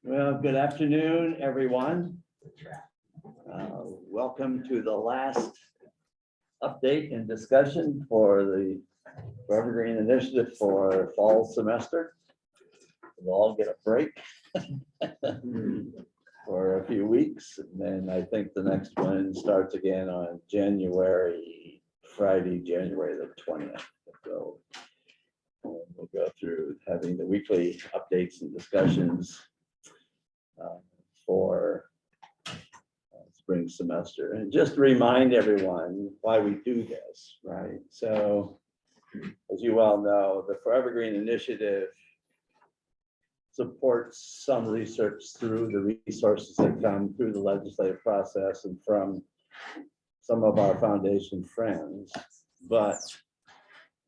Well, good afternoon, everyone. Welcome to the last update and discussion for the Evergreen Initiative for fall semester. We'll all get a break for a few weeks, and then I think the next one starts again on Friday, January the 20th. So we'll go through having the weekly updates and discussions for spring semester. And just to remind everyone why we do this, right? So as you well know, the Forever Green Initiative supports some research through the resources that come through the legislative process and from some of our foundation friends, but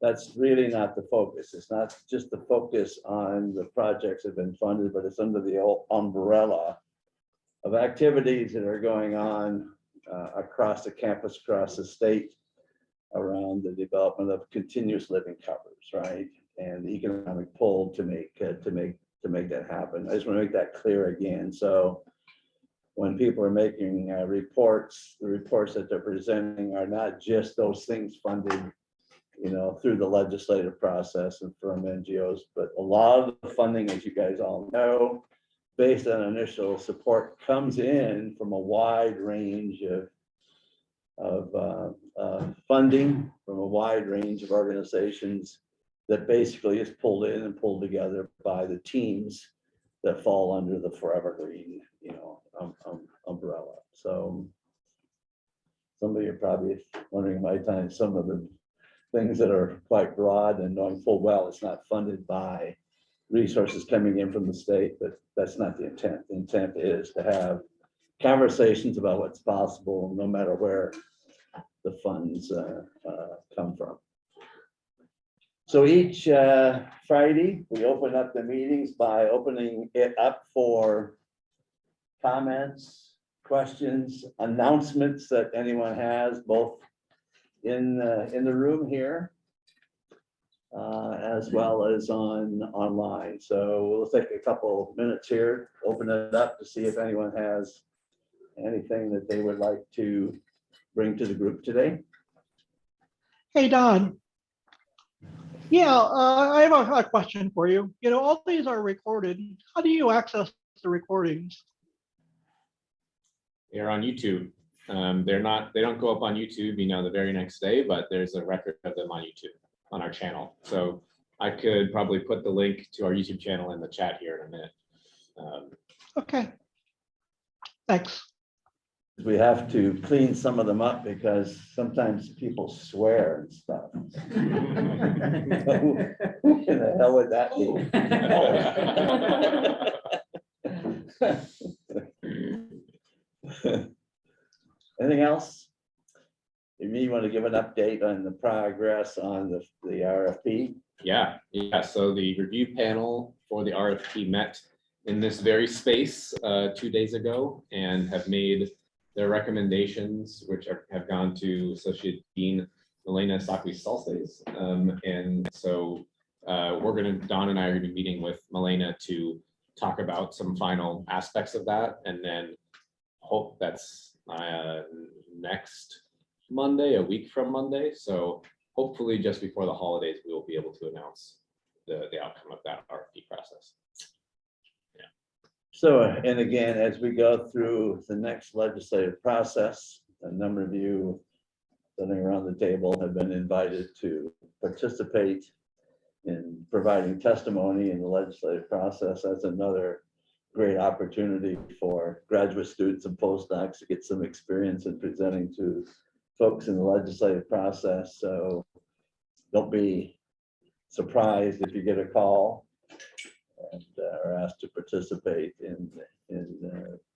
that's really not the focus. It's not just the focus on the projects that have been funded, but it's under the old umbrella of activities that are going on across the campus, across the state, around the development of continuous living covers, right? And the economic pull to make that happen. I just want to make that clear again. So when people are making reports, the reports that they're presenting are not just those things funded, through the legislative process and from NGOs, but a lot of the funding, as you guys all know, based on initial support, comes in from a wide range of funding from a wide range of organizations that basically is pulled in and pulled together by the teams that fall under the Forever Green, umbrella. So some of you are probably wondering my time, some of the things that are quite broad and knowing full well it's not funded by resources coming in from the state, but that's not the intent. The intent is to have conversations about what's possible, no matter where the funds come from. So each Friday, we open up the meetings by opening it up for comments, questions, announcements that anyone has, both in the room here, as well as online. So we'll take a couple minutes here, open it up to see if anyone has anything that they would like to bring to the group today. Hey, Don. Yeah, I have a question for you. All these are recorded. How do you access the recordings? They're on YouTube. They don't go up on YouTube, the very next day, but there's a record of them on YouTube on our channel. So I could probably put the link to our YouTube channel in the chat here in a minute. Okay. Thanks. We have to clean some of them up because sometimes people swear and stuff. Who in the hell would that be? Anything else? You want to give an update on the progress on the RFP? Yeah. So the review panel for the RFP met in this very space 2 days ago and have made their recommendations, which have gone to Associate Dean Camelina Salces. And so Don and I are going to be meeting with Malena to talk about some final aspects of that, and then hope that's next Monday, a week from Monday. So hopefully just before the holidays, we will be able to announce the outcome of that RFP process. Yeah. So, and again, as we go through the next legislative process, a number of you sitting around the table have been invited to participate in providing testimony in the legislative process. That's another great opportunity for graduate students and postdocs to get some experience in presenting to folks in the legislative process. So don't be surprised if you get a call and are asked to participate in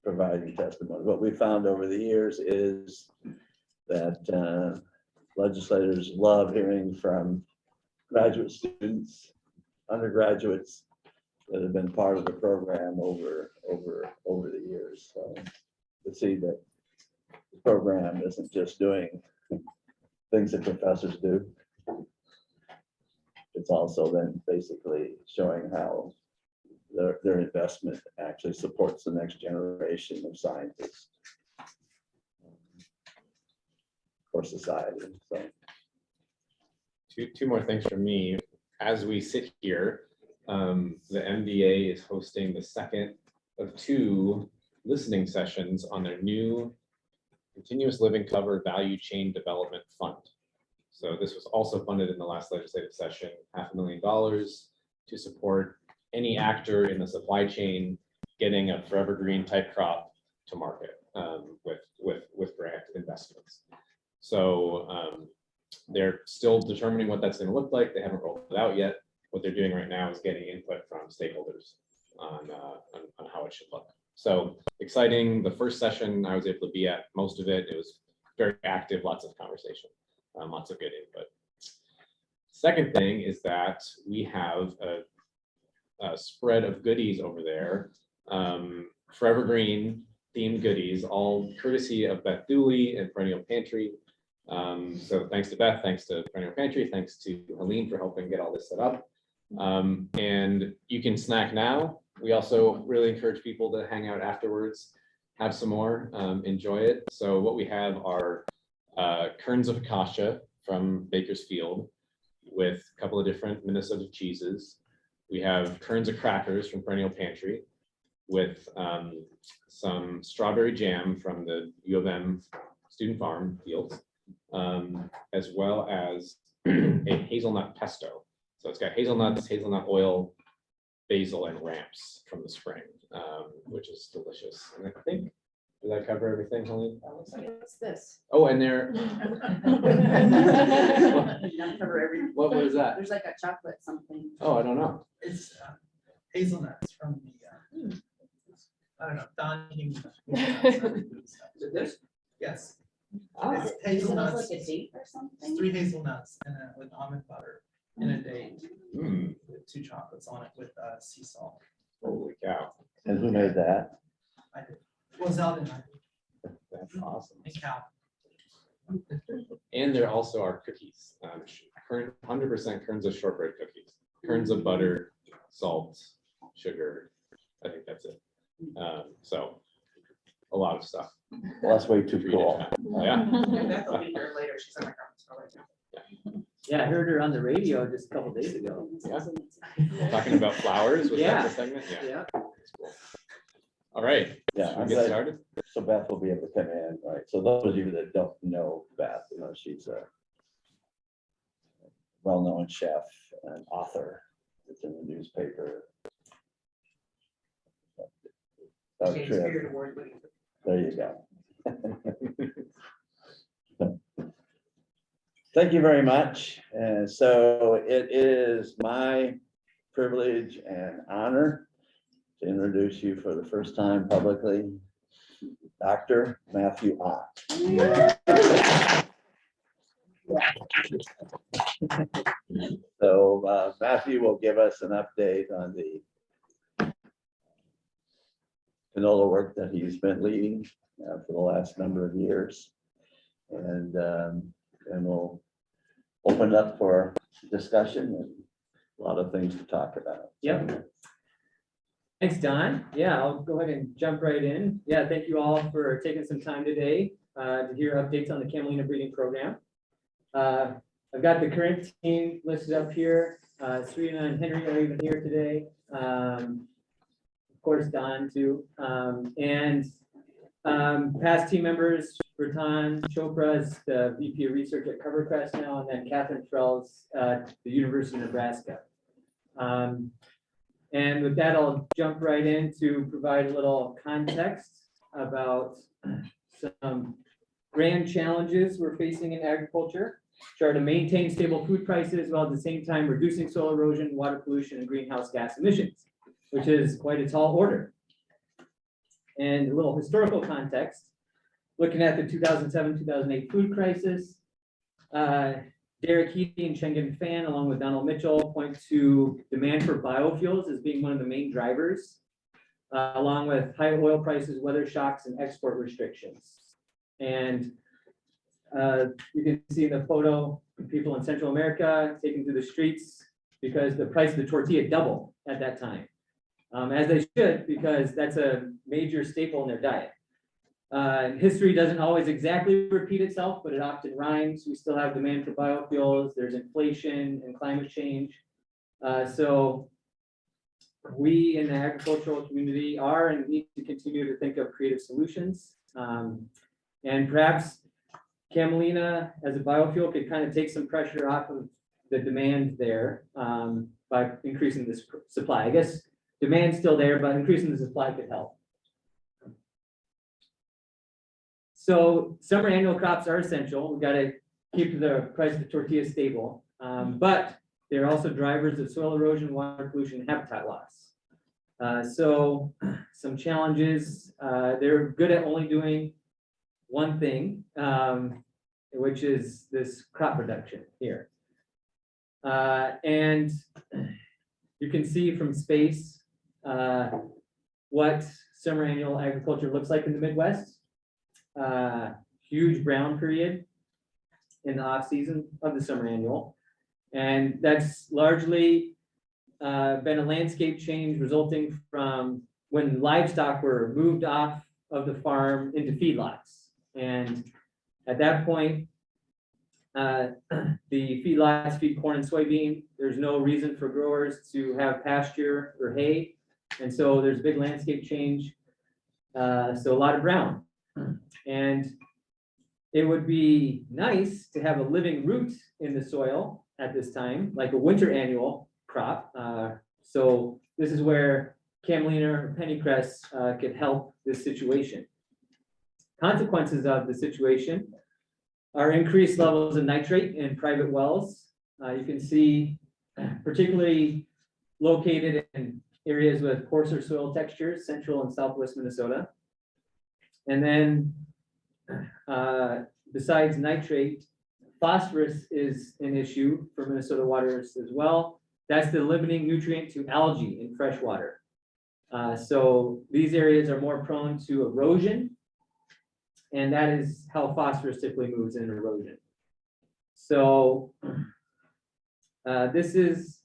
providing testimony. What we found over the years is that legislators love hearing from graduate students, undergraduates that have been part of the program over the years. So to see that the program isn't just doing things that professors do, it's also then basically showing how their investment actually supports the next generation of scientists for society. So Two more things from me. As we sit here, the MBA is hosting the second of 2 listening sessions on their new Continuous Living Cover Value Chain Development Fund. So this was also funded in the last legislative session, $500,000 to support any actor in the supply chain getting a forever green type crop to market with grant investments. So they're still determining what that's going to look like. They haven't rolled it out yet. What they're doing right now is getting input from stakeholders on how it should look. So exciting. The first session I was able to be at, most of it, it was very active, lots of conversation, lots of good input. Second thing is that we have a spread of goodies over there, forever green themed goodies, all courtesy of Beth Dooley and Perennial Pantry. So thanks to Beth, thanks to Perennial Pantry, thanks to Helene for helping get all this set up. And you can snack now. We also really encourage people to hang out afterwards, have some more, enjoy it. So what we have are kerns of Akasha from Bakersfield with a couple of different Minnesota cheeses. We have kerns of crackers from Perennial Pantry with some strawberry jam from the U of M student farm fields, as well as a hazelnut pesto. So it's got hazelnuts, hazelnut oil, basil, and ramps from the spring, which is delicious. And I think, did I cover everything, Helene? That looks like it's this. Oh, and there, Not cover every. what was that? There's like a chocolate something. Oh, I don't know. It's hazelnuts from the, I don't know, Don. Is it this? Yes, Ah, it's It smells hazelnuts, like a date or it's something. 3 hazelnuts and with almond butter and a date mm, with 2 chocolates on it with sea salt. holy cow, and who made that? I did. Well, Zelda and I did, that's awesome. and Cal. And there also are cookies, 100% kerns of shortbread cookies, kerns of butter, salt, sugar. I think that's it. So a lot of stuff. Well, that's way too for you to cool. try. Oh, yeah. Beth will be here later, she's in my comments right now. Yeah, I heard her on the radio just a couple days ago. Talking about flowers, was that Yeah. the segment? Yeah. Yeah. That's cool. All right, Yeah, should we I'm get glad- started? So Beth will be able to come in, right? So those of you that don't know Beth, you know, she's a well-known chef and author. It's in the newspaper. Oh, trip. There you go. Thank you very much. And so it is my privilege and honor to introduce you for the first time publicly, Dr. Matthew Ott. So Matthew will give us an update on the canola work that he's been leading for the last number of years. And we'll open up for discussion and a lot of things to talk about. Yep. Thanks, Don. Yeah, I'll go ahead and jump right in. Yeah, thank you all for taking some time today to hear updates on the Camelina breeding program. I've got the current team listed up here. Serena and Henry are even here today. Of course, Don too. Past team members, Bertan Chopra is the VP of Research at CoverCrest now, and then Catherine Frells at the University of Nebraska. And with that, I'll jump right in to provide a little context about some grand challenges we're facing in agriculture. Try to maintain stable food prices while at the same time reducing soil erosion, water pollution, and greenhouse gas emissions, which is quite a tall order. And a little historical context, looking at the 2007-2008 food crisis, Derek Heaty and Chengen Fan, along with Donald Mitchell, point to demand for biofuels as being one of the main drivers, along with high oil prices, weather shocks, and export restrictions. And you can see in the photo, people in Central America taken to the streets because the price of the tortilla doubled at that time. as they should, because that's a major staple in their diet. History doesn't always exactly repeat itself, but it often rhymes. We still have demand for biofuels. There's inflation and climate change. So we in the agricultural community are and need to continue to think of creative solutions. And perhaps Camelina as a biofuel could kind of take some pressure off of the demand there by increasing this supply. I guess demand's still there, but increasing the supply could help. So summer annual crops are essential. We've got to keep the price of the tortilla stable, but they're also drivers of soil erosion, water pollution, and habitat loss. So some challenges, they're good at only doing one thing, which is this crop production here. And you can see from space what summer annual agriculture looks like in the Midwest. Huge brown period in the off season of the summer annual. And that's largely been a landscape change resulting from when livestock were moved off of the farm into feedlots. And at that point, the feedlots feed corn and soybean. There's no reason for growers to have pasture or hay. And so there's a big landscape change. So a lot of brown. And it would be nice to have a living root in the soil at this time, like a winter annual crop. So this is where Camelina or pennycress could help this situation. Consequences of the situation are increased levels of nitrate in private wells. You can see particularly located in areas with coarser soil textures, central and southwest Minnesota. And then besides nitrate, phosphorus is an issue for Minnesota waters as well. That's the limiting nutrient to algae in fresh water. So these areas are more prone to erosion, and that is how phosphorus typically moves in erosion. So this is,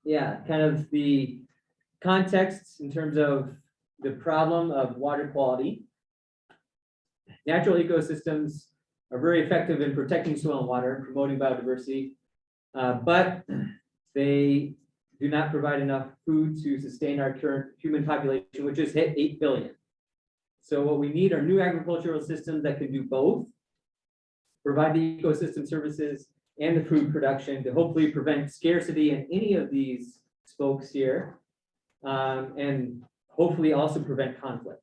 kind of the context in terms of the problem of water quality. Natural ecosystems are very effective in protecting soil and water and promoting biodiversity, but they do not provide enough food to sustain our current human population, which has hit 8 billion. So what we need are new agricultural systems that can do both, provide the ecosystem services and the food production to hopefully prevent scarcity in any of these spokes here, and hopefully also prevent conflict.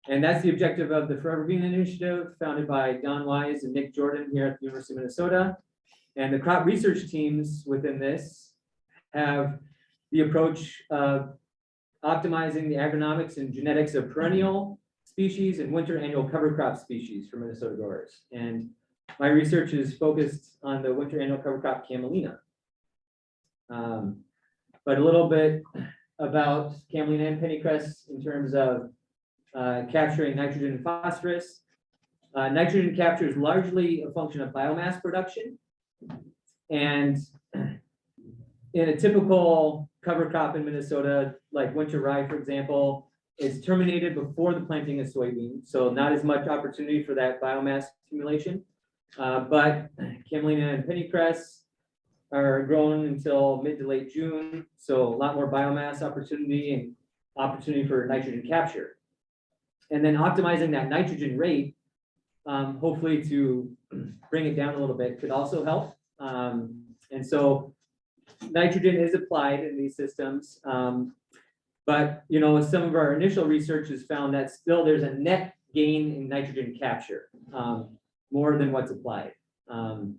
And that's the objective of the Forever Green Initiative, founded by Don Wise and Nick Jordan here at the University of Minnesota. And the crop research teams within this have the approach of optimizing the agronomics and genetics of perennial species and winter annual cover crop species for Minnesota growers. And my research is focused on the winter annual cover crop Camelina. But a little bit about Camelina and pennycress in terms of capturing nitrogen and phosphorus. Nitrogen capture is largely a function of biomass production. And in a typical cover crop in Minnesota, like winter rye, for example, is terminated before the planting of soybean. So not as much opportunity for that biomass accumulation. But Camelina and pennycress are grown until mid to late June. So a lot more biomass opportunity and opportunity for nitrogen capture. And then optimizing that nitrogen rate, hopefully to bring it down a little bit, could also help. And so nitrogen is applied in these systems. But, some of our initial research has found that still there's a net gain in nitrogen capture, more than what's applied. And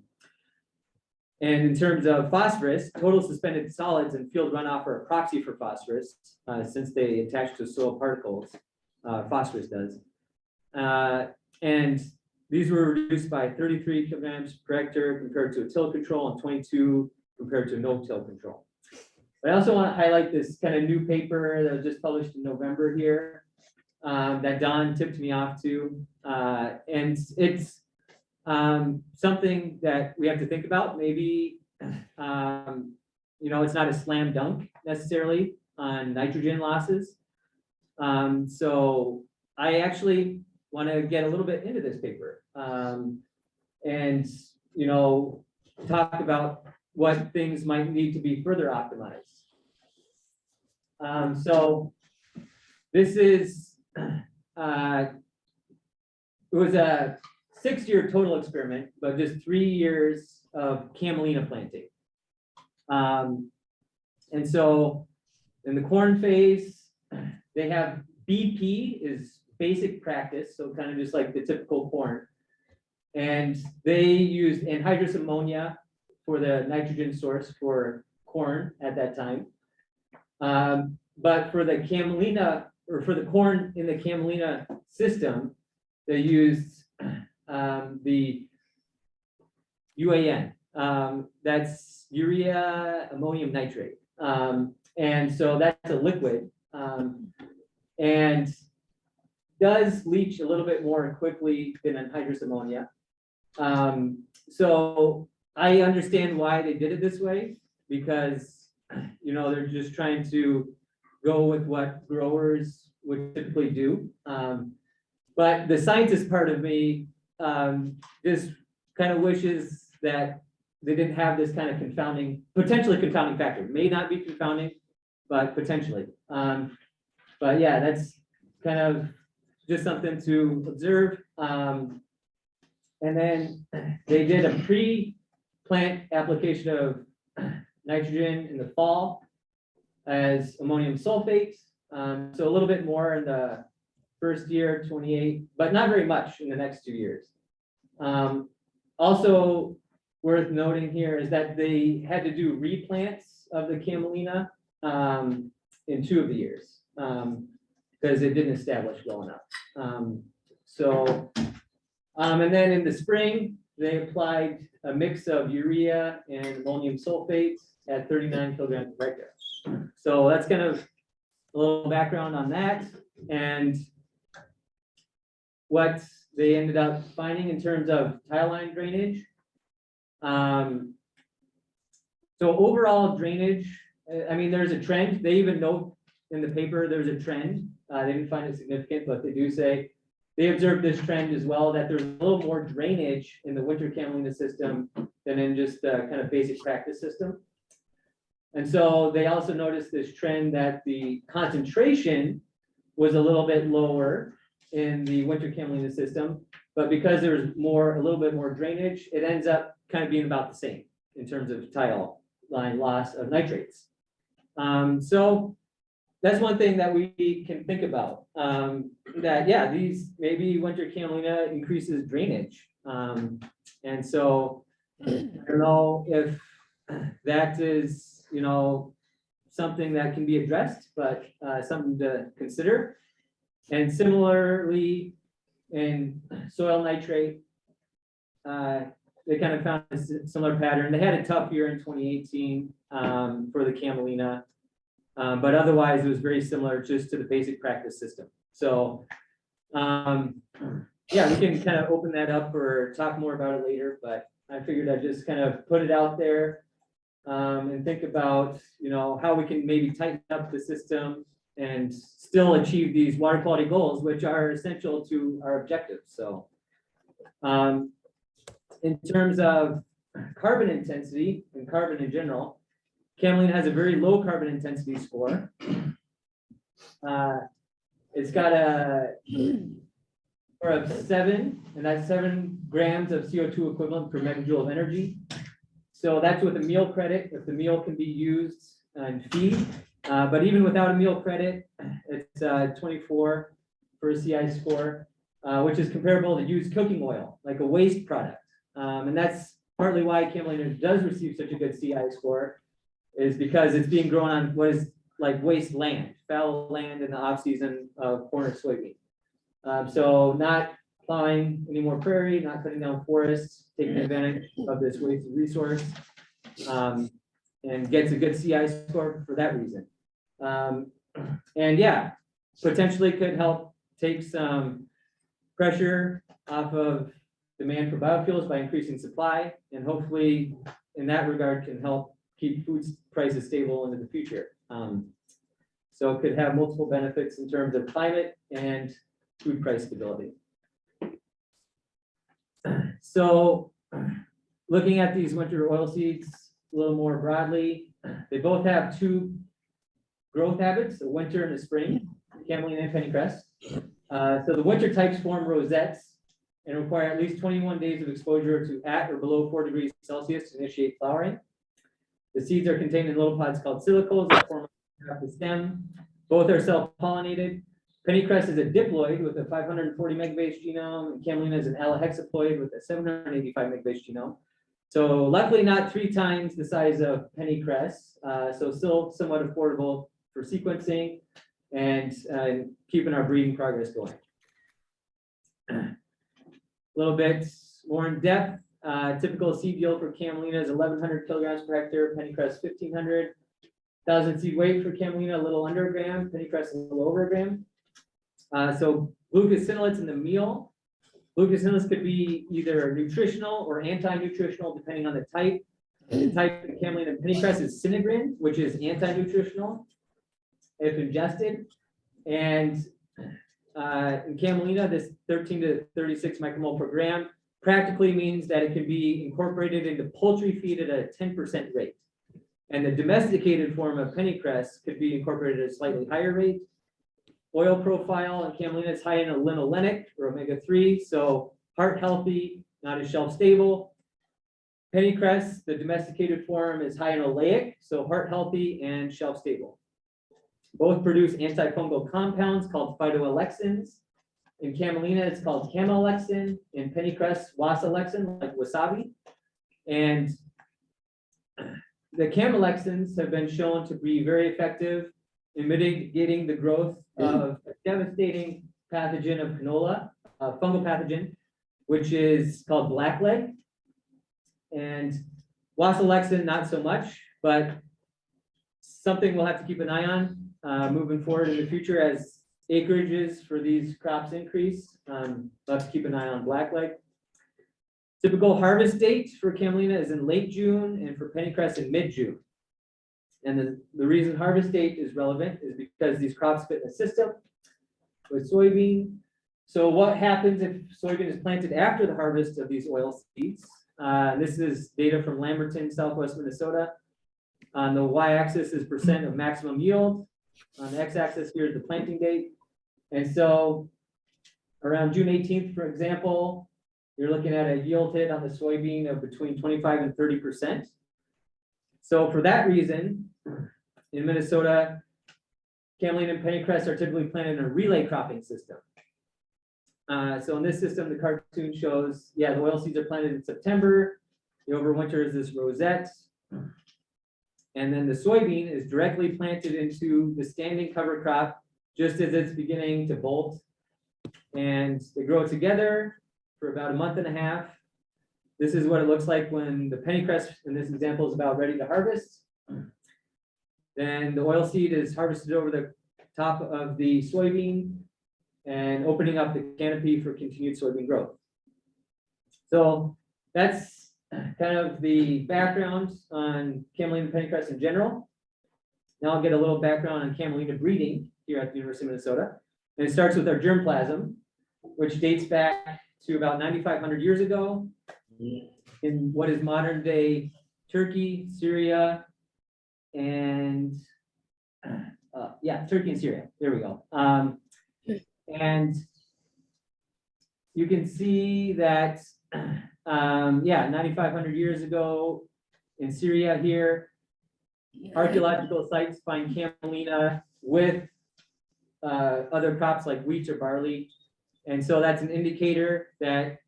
in terms of phosphorus, total suspended solids and field runoff are a proxy for phosphorus, since they attach to soil particles. Phosphorus does. And these were reduced by 33 kilograms per hectare compared to a till control and 22 compared to no till control. But I also want to highlight this kind of new paper that was just published in November here, that Don tipped me off to. And it's something that we have to think about. Maybe, it's not a slam dunk necessarily on nitrogen losses. So I actually want to get a little bit into this paper, and, talk about what things might need to be further optimized. So this is, it was a 6-year total experiment, but just 3 years of Camelina planting. And so in the corn phase, they have BP is basic practice, so kind of just like the typical corn. And they used anhydrous ammonia for the nitrogen source for corn at that time. But for the Camelina, or for the corn in the Camelina system, they used the UAN. That's urea ammonium nitrate. And so that's a liquid, and does leach a little bit more quickly than anhydrous ammonia. So I understand why they did it this way, because, they're just trying to go with what growers would typically do. But the scientist part of me just kind of wishes that they didn't have this kind of potentially confounding factor. May not be confounding, but potentially. But yeah, that's kind of just something to observe. And then they did a pre-plant application of nitrogen in the fall as ammonium sulfate. So a little bit more in the first year, 28, but not very much in the next 2 years. Also worth noting here is that they had to do replants of the Camelina in 2 of the years because it didn't establish well enough. And then in the spring, they applied a mix of urea and ammonium sulfate at 39 kilograms per hectare. So that's kind of a little background on that and what they ended up finding in terms of tile line drainage. So overall drainage, there's a trend. They even note in the paper there's a trend. They didn't find it significant, but they do say they observed this trend as well, that there's a little more drainage in the winter Camelina system than in just the kind of basic practice system. And so they also noticed this trend that the concentration was a little bit lower in the winter Camelina system, but because there's a little bit more drainage, it ends up kind of being about the same in terms of tile line loss of nitrates. So that's one thing that we can think about, that, yeah, maybe winter Camelina increases drainage. And so I don't know if that is, something that can be addressed, but something to consider. And similarly, in soil nitrate, they kind of found a similar pattern. They had a tough year in 2018 for the Camelina, but otherwise it was very similar just to the basic practice system. So yeah, we can kind of open that up or talk more about it later, but I figured I'd just kind of put it out there and think about, how we can maybe tighten up the system and still achieve these water quality goals, which are essential to our objectives. So in terms of carbon intensity and carbon in general, Camelina has a very low carbon intensity score. It's got a score of 7, and that's 7 grams of CO2 equivalent per megajoule of energy. So that's with a meal credit, if the meal can be used in feed. But even without a meal credit, it's 24 for a CI score, which is comparable to used cooking oil, like a waste product. And that's partly why Camelina does receive such a good CI score, is because it's being grown on what is like waste land, fallow land in the off season of corn or soybean. So not plowing any more prairie, not cutting down forests, taking advantage of this waste resource, and gets a good CI score for that reason. And yeah, potentially could help take some pressure off of demand for biofuels by increasing supply, and hopefully in that regard can help keep food prices stable into the future. So it could have multiple benefits in terms of climate and food price stability. So looking at these winter oilseeds a little more broadly, they both have two growth habits, the winter and the spring, Camelina and pennycress. So the winter types form rosettes and require at least 21 days of exposure to at or below 4 degrees Celsius to initiate flowering. The seeds are contained in little pods called silicles that form half the stem. Both are self-pollinated. Pennycress is a diploid with a 540 megabase genome, and Camelina is an allohexaploid with a 785 megabase genome. So luckily not 3 times the size of pennycress, so still somewhat affordable for sequencing and keeping our breeding progress going. A little bit more in depth, typical seed yield for Camelina is 1,100 kilograms per hectare, pennycress 1,500. 1,000 seed weight for Camelina, a little under a gram, pennycress a little over a gram. So glucosinolates in the meal. Glucosinolates could be either nutritional or anti-nutritional depending on the type. The type of Camelina and pennycress is sinigrin, which is anti-nutritional if ingested. And in Camelina, this 13 to 36 micromole per gram practically means that it can be incorporated into poultry feed at a 10% rate. And the domesticated form of pennycress could be incorporated at a slightly higher rate. Oil profile in Camelina is high in linolenic or omega-3, so heart healthy, not as shelf stable. Pennycress, the domesticated form, is high in oleic, so heart healthy and shelf stable. Both produce antifungal compounds called phytoalexins. In Camelina, it's called camelexin. In pennycress, wasalexin, like wasabi. And the camelexins have been shown to be very effective in mitigating the growth of a devastating pathogen of canola, a fungal pathogen, which is called blackleg. And wasalexin, not so much, but something we'll have to keep an eye on moving forward in the future as acreages for these crops increase. We'll have to keep an eye on blackleg. Typical harvest date for Camelina is in late June and for pennycress in mid-June. And the reason harvest date is relevant is because these crops fit in a system with soybean. So what happens if soybean is planted after the harvest of these oil seeds? This is data from Lamberton, Southwest Minnesota. On the y-axis is percent of maximum yield. On the x-axis here is the planting date. And so around June 18th, for example, you're looking at a yield hit on the soybean of between 25 and 30%. So for that reason, in Minnesota, Camelina and pennycress are typically planted in a relay cropping system. So in this system, the cartoon shows, the oil seeds are planted in September. The overwinter is this rosette. And then the soybean is directly planted into the standing cover crop just as it's beginning to bolt. And they grow together for about a month and a half. This is what it looks like when the pennycress in this example is about ready to harvest. Then the oil seed is harvested over the top of the soybean and opening up the canopy for continued soybean growth. So that's kind of the background on Camelina pennycress in general. Now I'll get a little background on Camelina breeding here at the University of Minnesota. And it starts with our germplasm, which dates back to about 9,500 years ago in what is modern day Turkey, Syria, and Turkey and Syria. There we go. And you can see that, 9,500 years ago in Syria here, archaeological sites find Camelina with other crops like wheat or barley. And so that's an indicator that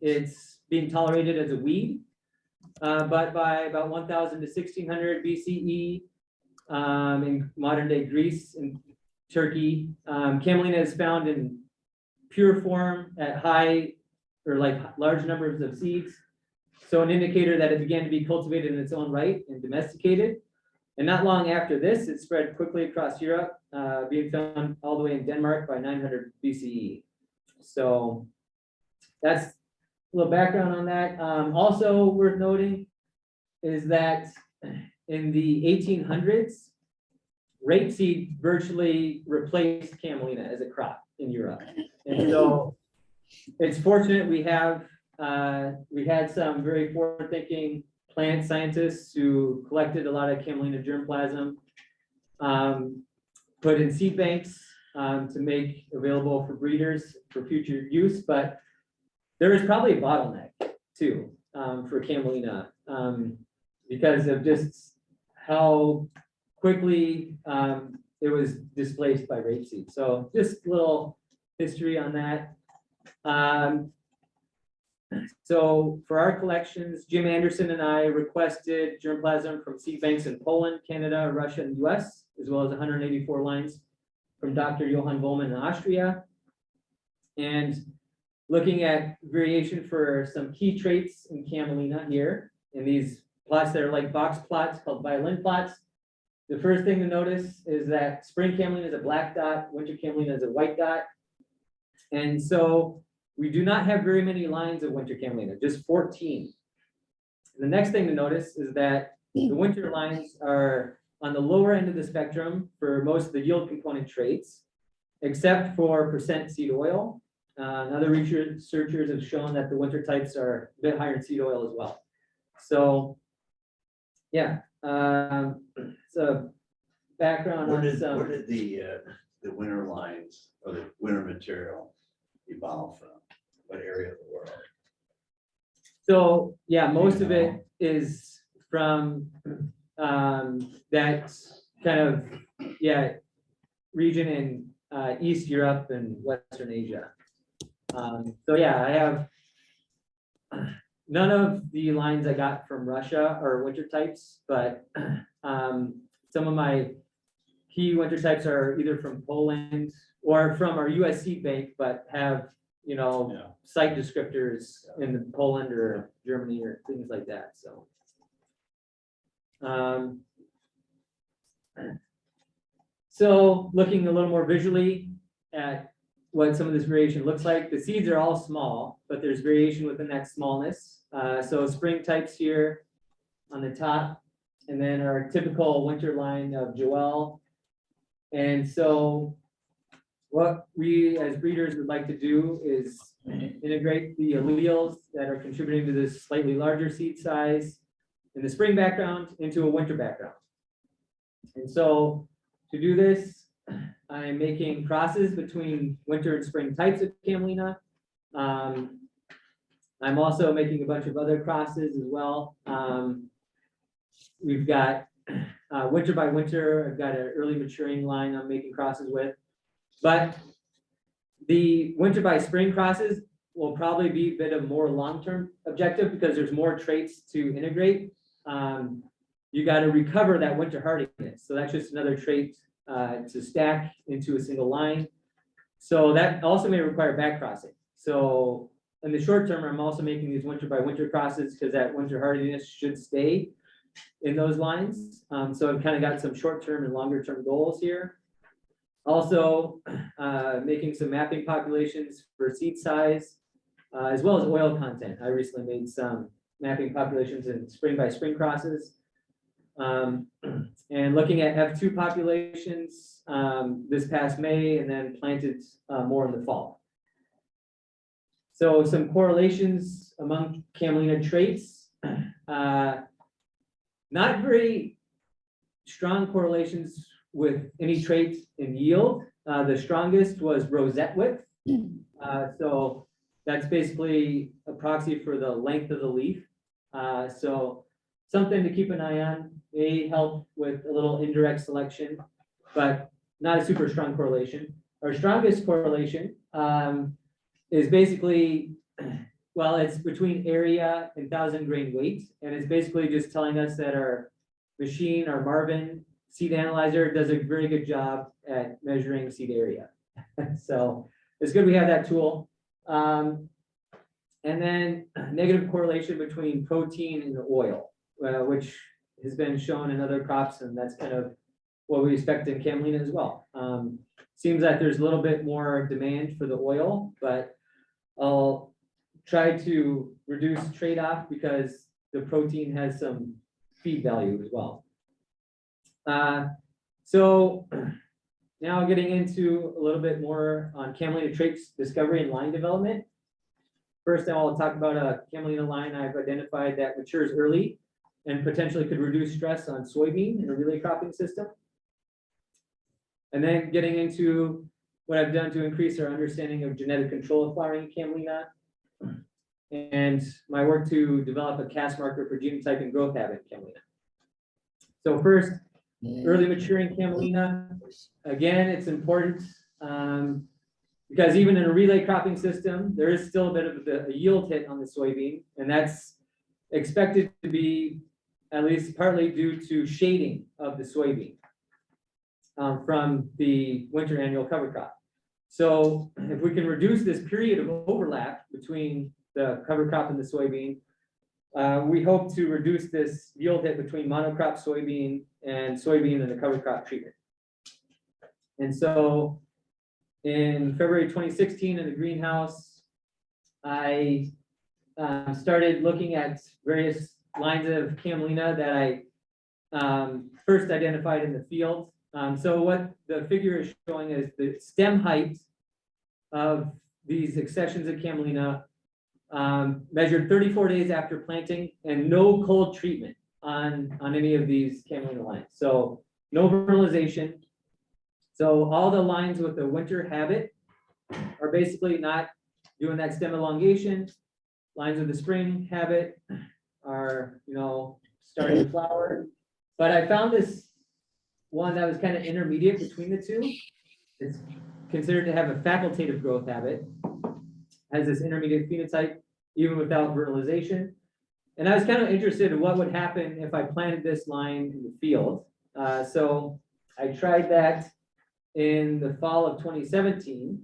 it's being tolerated as a weed. But by about 1000 to 1600 BCE, in modern day Greece and Turkey, Camelina is found in pure form at high or large numbers of seeds. So an indicator that it began to be cultivated in its own right and domesticated. And not long after this, it spread quickly across Europe, being found all the way in Denmark by 900 BCE. So that's a little background on that. Also worth noting is that in the 1800s, rapeseed virtually replaced camelina as a crop in Europe. And so it's fortunate we had some very forward-thinking plant scientists who collected a lot of camelina germplasm, put in seed banks to make available for breeders for future use. But there is probably a bottleneck too for camelina because of just how quickly it was displaced by rapeseed. So just a little history on that. So for our collections, Jim Anderson and I requested germplasm from seed banks in Poland, Canada, Russia, and US, as well as 184 lines from Dr. Johann Vollmann in Austria. And looking at variation for some key traits in camelina here, in these plots that are like box plots called violin plots. The first thing to notice is that spring camelina is a black dot, winter camelina is a white dot. And so we do not have very many lines of winter camelina, just 14. The next thing to notice is that the winter lines are on the lower end of the spectrum for most of the yield component traits, except for percent seed oil. And other researchers have shown that the winter types are a bit higher in seed oil as well. So, yeah, so background Where on did some. the winter lines or the winter material evolve from? What area of the world? So, yeah, most of it is from that kind of, yeah, region in East Europe and Western Asia. So yeah, I have none of the lines I got from Russia are winter types, but some of my key winter types are either from Poland or from our US seed bank, but have, you know, site descriptors in Poland or Germany or things like that, so. So looking a little more visually at what some of this variation looks like, the seeds are all small, but there's variation within that smallness. So spring types here on the top, and then our typical winter line of Joel. And so what we as breeders would like to do is integrate the alleles that are contributing to this slightly larger seed size in the spring background into a winter background. And so to do this, I'm making crosses between winter and spring types of camelina. I'm also making a bunch of other crosses as well. We've got winter by winter, I've got an early maturing line I'm making crosses with. But the winter by spring crosses will probably be a bit of more long-term objective because there's more traits to integrate. You got to recover that winter hardiness. So that's just another trait to stack into a single line. So that also may require back crossing. So in the short term, I'm also making these winter by winter crosses because that winter hardiness should stay in those lines. So I've kind of got some short-term and longer-term goals here. Also making some mapping populations for seed size, as well as oil content. I recently made some mapping populations in spring by spring crosses. And looking at F2 populations this past May, and then planted more in the fall. So some correlations among camelina traits. Not very strong correlations with any traits in yield. The strongest was rosette width. So that's basically a proxy for the length of the leaf. So something to keep an eye on, may help with a little indirect selection, but not a super strong correlation. Our strongest correlation is basically, well, it's between area and 1,000 grain weight. And it's basically just telling us that our machine, our Marvin seed analyzer, does a very good job at measuring seed area. So it's good we have that tool. And then negative correlation between protein and oil, which has been shown in other crops, and that's kind of what we expect in camelina as well. Seems that there's a little bit more demand for the oil, but I'll try to reduce trade-off because the protein has some feed value as well. So now getting into a little bit more on Camelina traits discovery and line development. First, I will talk about a Camelina line I've identified that matures early and potentially could reduce stress on soybean in a relay cropping system. And then getting into what I've done to increase our understanding of genetic control of flowering Camelina and my work to develop a cast marker for genotype and growth habit in Camelina. So first, early maturing Camelina. Again, it's important because even in a relay cropping system, there is still a bit of a yield hit on the soybean, and that's expected to be at least partly due to shading of the soybean from the winter annual cover crop. So if we can reduce this period of overlap between the cover crop and the soybean, we hope to reduce this yield hit between monocrop soybean and the cover crop treatment. And so in February 2016 in the greenhouse, I started looking at various lines of Camelina that I first identified in the field. So what the figure is showing is the stem height of these accessions of Camelina measured 34 days after planting and no cold treatment on any of these Camelina lines. So no vernalization. So all the lines with the winter habit are basically not doing that stem elongation. Lines with the spring habit are, starting to flower. But I found this one that was kind of intermediate between the two. It's considered to have a facultative growth habit, has this intermediate phenotype, even without vernalization. And I was kind of interested in what would happen if I planted this line in the field. So I tried that in the fall of 2017.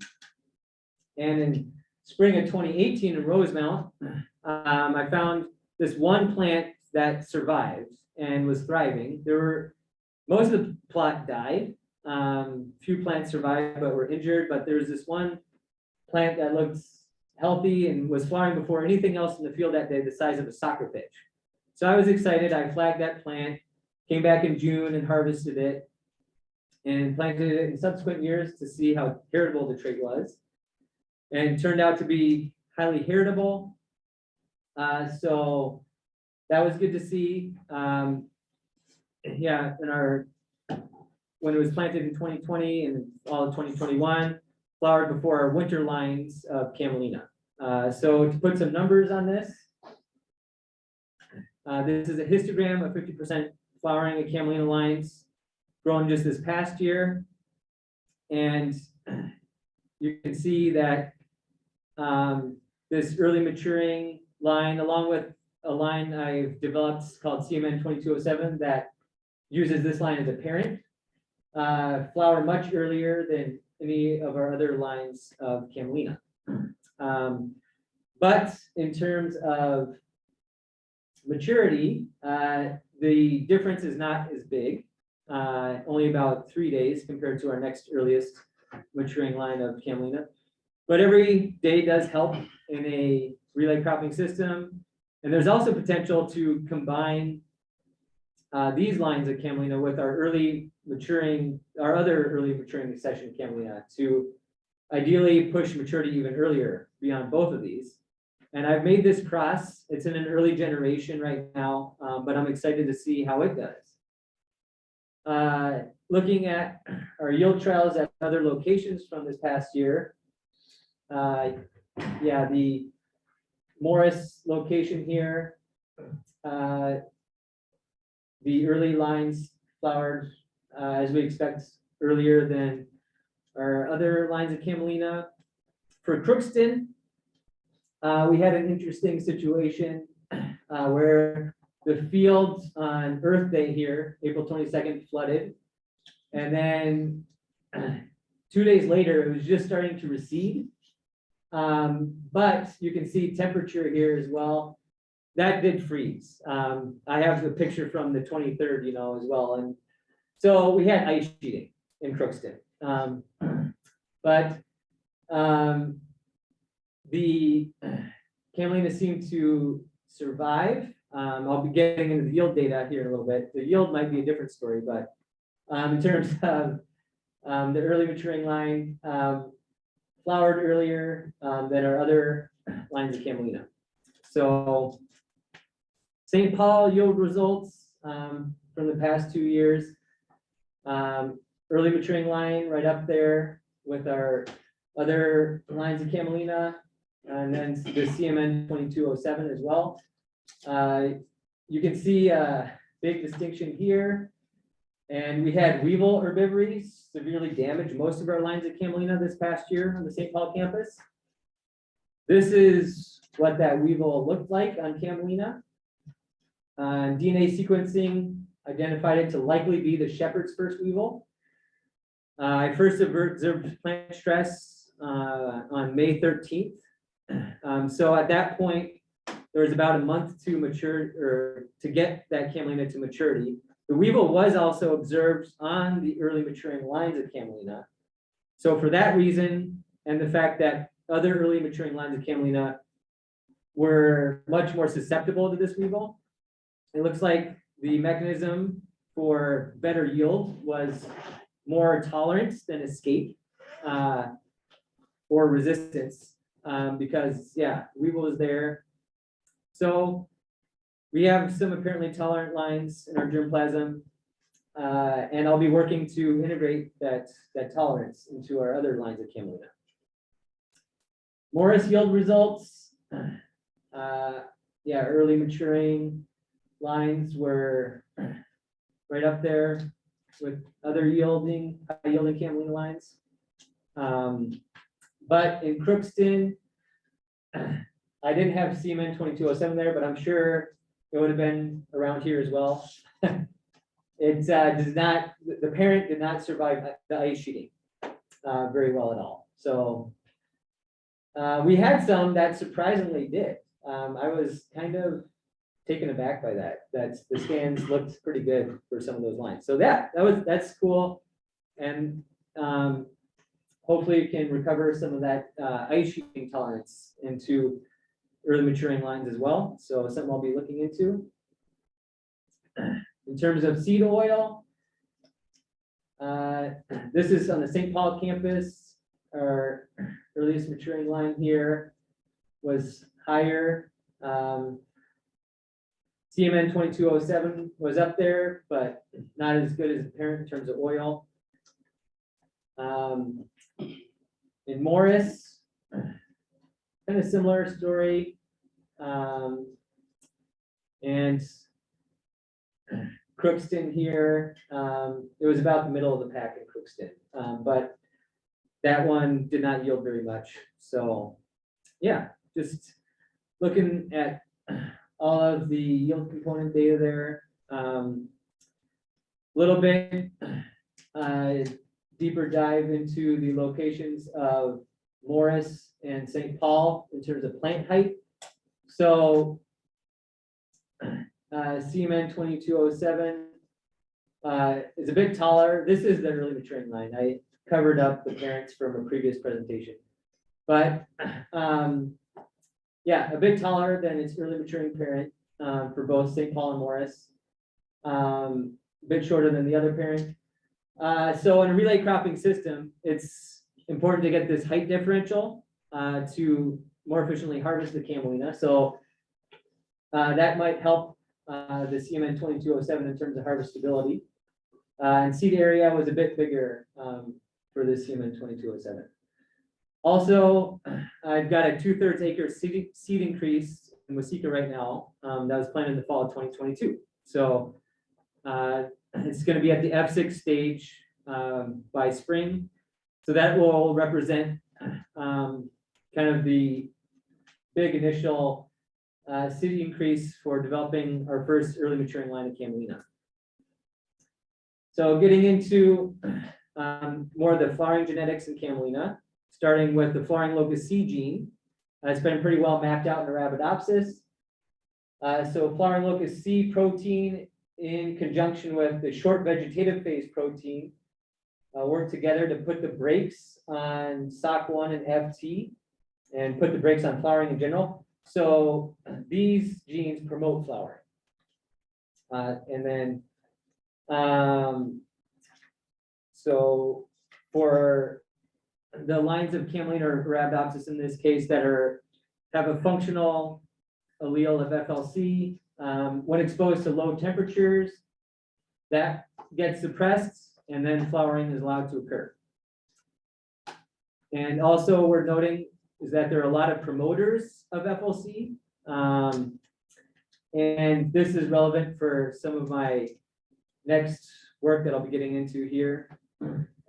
And in spring of 2018 in Rosemount, I found this one plant that survived and was thriving. Most of the plot died. Few plants survived but were injured, but there was this one plant that looked healthy and was flowering before anything else in the field that day, the size of a soccer pitch. So I was excited. I flagged that plant, came back in June and harvested it and planted it in subsequent years to see how heritable the trait was, and turned out to be highly heritable. So that was good to see. Yeah, when it was planted in 2020 and all of 2021, flowered before our winter lines of Camelina. So to put some numbers on this, this is a histogram of 50% flowering of Camelina lines grown just this past year. And you can see that this early maturing line, along with a line I've developed called CMN 2207 that uses this line as a parent, flower much earlier than any of our other lines of Camelina. But in terms of maturity, the difference is not as big, only about 3 days compared to our next earliest maturing line of Camelina. But every day does help in a relay cropping system. And there's also potential to combine these lines of Camelina with our other early maturing accession Camelina to ideally push maturity even earlier beyond both of these. And I've made this cross. It's in an early generation right now, but I'm excited to see how it does. Looking at our yield trials at other locations from this past year, yeah, the Morris location here, the early lines flowered as we expect earlier than our other lines of Camelina. For Crookston, we had an interesting situation where the field on Earth Day here, April 22nd, flooded. And then 2 days later, it was just starting to recede. But you can see temperature here as well. That did freeze. I have the picture from the 23rd, as well. And so we had ice sheeting in Crookston. But the Camelina seemed to survive. I'll be getting into the yield data here in a little bit. The yield might be a different story, but in terms of the early maturing line, flowered earlier than our other lines of Camelina. So St. Paul yield results from the past 2 years. Early maturing line right up there with our other lines of Camelina, and then the CMN 2207 as well. You can see a big distinction here. And we had weevil herbivories severely damage most of our lines of Camelina this past year on the St. Paul campus. This is what that weevil looked like on Camelina. DNA sequencing identified it to likely be the shepherd's first weevil. I first observed plant stress on May 13th. So at that point, there was about a month to mature or to get that Camelina to maturity. The weevil was also observed on the early maturing lines of Camelina. So for that reason, and the fact that other early maturing lines of Camelina were much more susceptible to this weevil, it looks like the mechanism for better yield was more tolerance than escape or resistance, because yeah, weevil is there. So we have some apparently tolerant lines in our germplasm, and I'll be working to integrate that tolerance into our other lines of Camelina. Morris yield results, yeah, early maturing lines were right up there with other high yielding Camelina lines. But in Crookston, I didn't have CMN 2207 there, but I'm sure it would have been around here as well. It does not, the parent did not survive the ice sheeting very well at all. So we had some that surprisingly did. I was kind of taken aback by that. The scans looked pretty good for some of those lines. So that's cool, and hopefully you can recover some of that ice sheeting tolerance into early maturing lines as well. So something I'll be looking into. In terms of seed oil, this is on the St. Paul campus. Our earliest maturing line here was higher. CMN 2207 was up there, but not as good as the parent in terms of oil. In Morris, kind of similar story. And Crookston here, it was about the middle of the pack in Crookston, but that one did not yield very much. So yeah, just looking at all of the yield component data there. Little bit deeper dive into the locations of Morris and St. Paul in terms of plant height. So CMN 2207 is a bit taller. This is the early maturing line. I covered up the parents from a previous presentation, but yeah, a bit taller than its early maturing parent for both St. Paul and Morris. A bit shorter than the other parent. So in a relay cropping system, it's important to get this height differential to more efficiently harvest the Camelina. So that might help the CMN 2207 in terms of harvestability. And seed area was a bit bigger for the CMN 2207. Also, I've got a 2/3 acre seed increase in Waseca right now that was planted in the fall of 2022. So it's going to be at the F6 stage by spring. So that will represent kind of the big initial seed increase for developing our first early maturing line of Camelina. So getting into more of the flowering genetics in Camelina, starting with the flowering locus C gene. It's been pretty well mapped out in Arabidopsis. So flowering locus C protein in conjunction with the short vegetative phase protein work together to put the brakes on SOC1 and FT and put the brakes on flowering in general. So these genes promote flowering. And then So for the lines of Camelina or Arabidopsis in this case that have a functional allele of FLC, when exposed to low temperatures, that gets suppressed and then flowering is allowed to occur. And also we're noting is that there are a lot of promoters of FLC. And this is relevant for some of my next work that I'll be getting into here.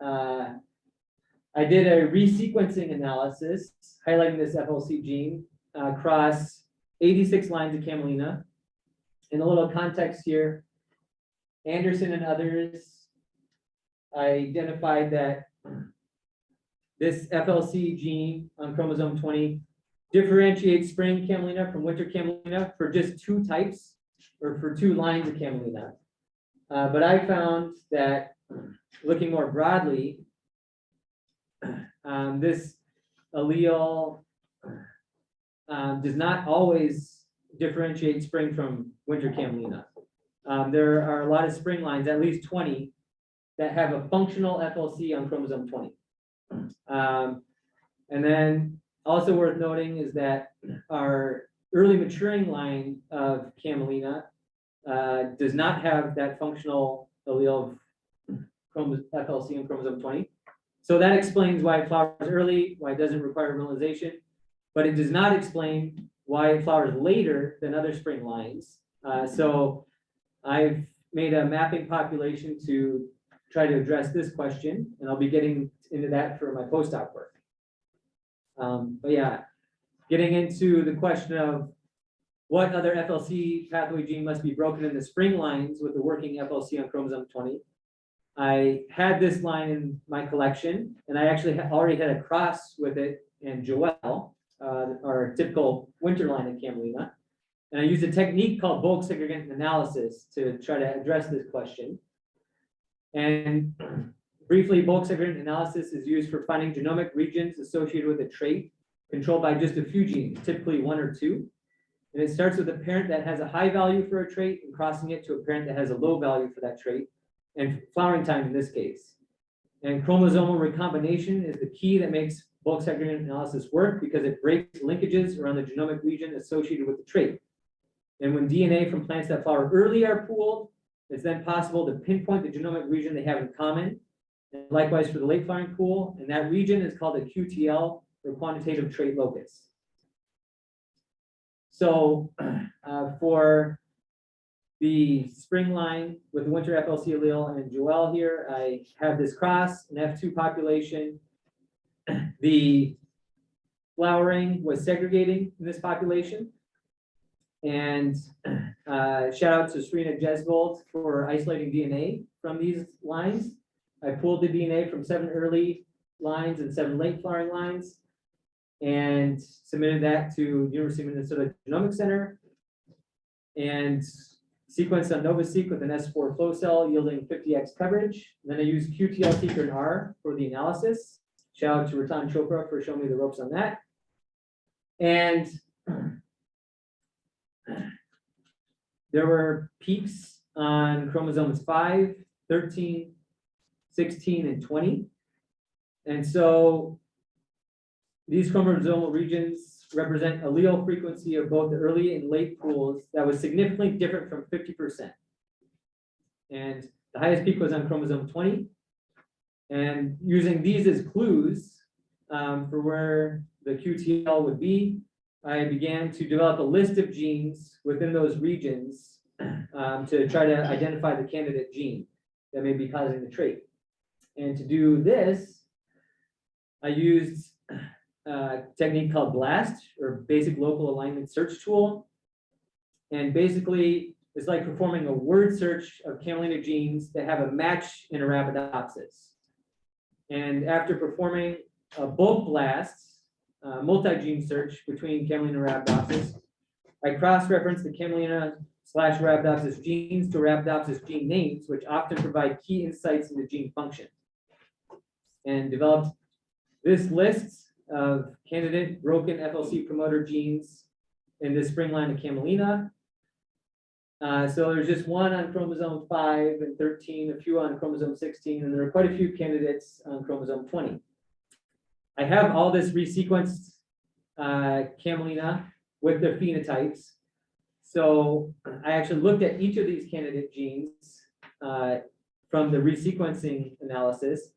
I did a resequencing analysis highlighting this FLC gene across 86 lines of Camelina. In a little context here, Anderson and others identified that this FLC gene on chromosome 20 differentiates spring Camelina from winter Camelina for just 2 types or for 2 lines of Camelina. But I found that looking more broadly, this allele does not always differentiate spring from winter Camelina. There are a lot of spring lines, at least 20, that have a functional FLC on chromosome 20. And then also worth noting is that our early maturing line of Camelina does not have that functional allele of FLC on chromosome 20. So that explains why it flowers early, why it doesn't require realization, but it does not explain why it flowers later than other spring lines. So I've made a mapping population to try to address this question, and I'll be getting into that for my postdoc work. But yeah, getting into the question of what other FLC pathway gene must be broken in the spring lines with the working FLC on chromosome 20. I had this line in my collection, and I actually already had a cross with it in Joel, our typical winter line in Camelina. And I used a technique called bulk segregant analysis to try to address this question. And briefly, bulk segregant analysis is used for finding genomic regions associated with a trait controlled by just a few genes, typically 1 or 2. And it starts with a parent that has a high value for a trait and crossing it to a parent that has a low value for that trait, and flowering time in this case. And chromosomal recombination is the key that makes bulk segregant analysis work because it breaks linkages around the genomic region associated with the trait. And when DNA from plants that flower early are pooled, it's then possible to pinpoint the genomic region they have in common. And likewise for the late flowering pool, and that region is called a QTL, or quantitative trait locus. So for the spring line with the winter FLC allele and Joel here, I have this cross, an F2 population. The flowering was segregating in this population. And shout out to Serena Jesvold for isolating DNA from these lines. I pulled the DNA from 7 early lines and 7 late flowering lines and submitted that to University of Minnesota Genomics Center and sequenced on NovaSeq with an S4 flow cell yielding 50x coverage. And then I used QTL seeker and R for the analysis. Shout out to Ratan Chopra for showing me the ropes on that. And there were peaks on chromosomes 5, 13, 16, and 20. And so these chromosomal regions represent allele frequency of both the early and late pools that was significantly different from 50%. And the highest peak was on chromosome 20. And using these as clues for where the QTL would be, I began to develop a list of genes within those regions to try to identify the candidate gene that may be causing the trait. And to do this, I used a technique called BLAST, or Basic Local Alignment Search Tool. And basically, it's like performing a word search of Camelina genes that have a match in Arabidopsis. And after performing a bulk BLAST, multi-gene search between Camelina and Arabidopsis, I cross-referenced the Camelina/Arabidopsis genes to Arabidopsis gene names, which often provide key insights into gene function, and developed this list of candidate broken FLC promoter genes in this spring line of Camelina. So there's just one on chromosome 5 and 13, a few on chromosome 16, and there are quite a few candidates on chromosome 20. I have all this resequenced Camelina with their phenotypes. So I actually looked at each of these candidate genes from the resequencing analysis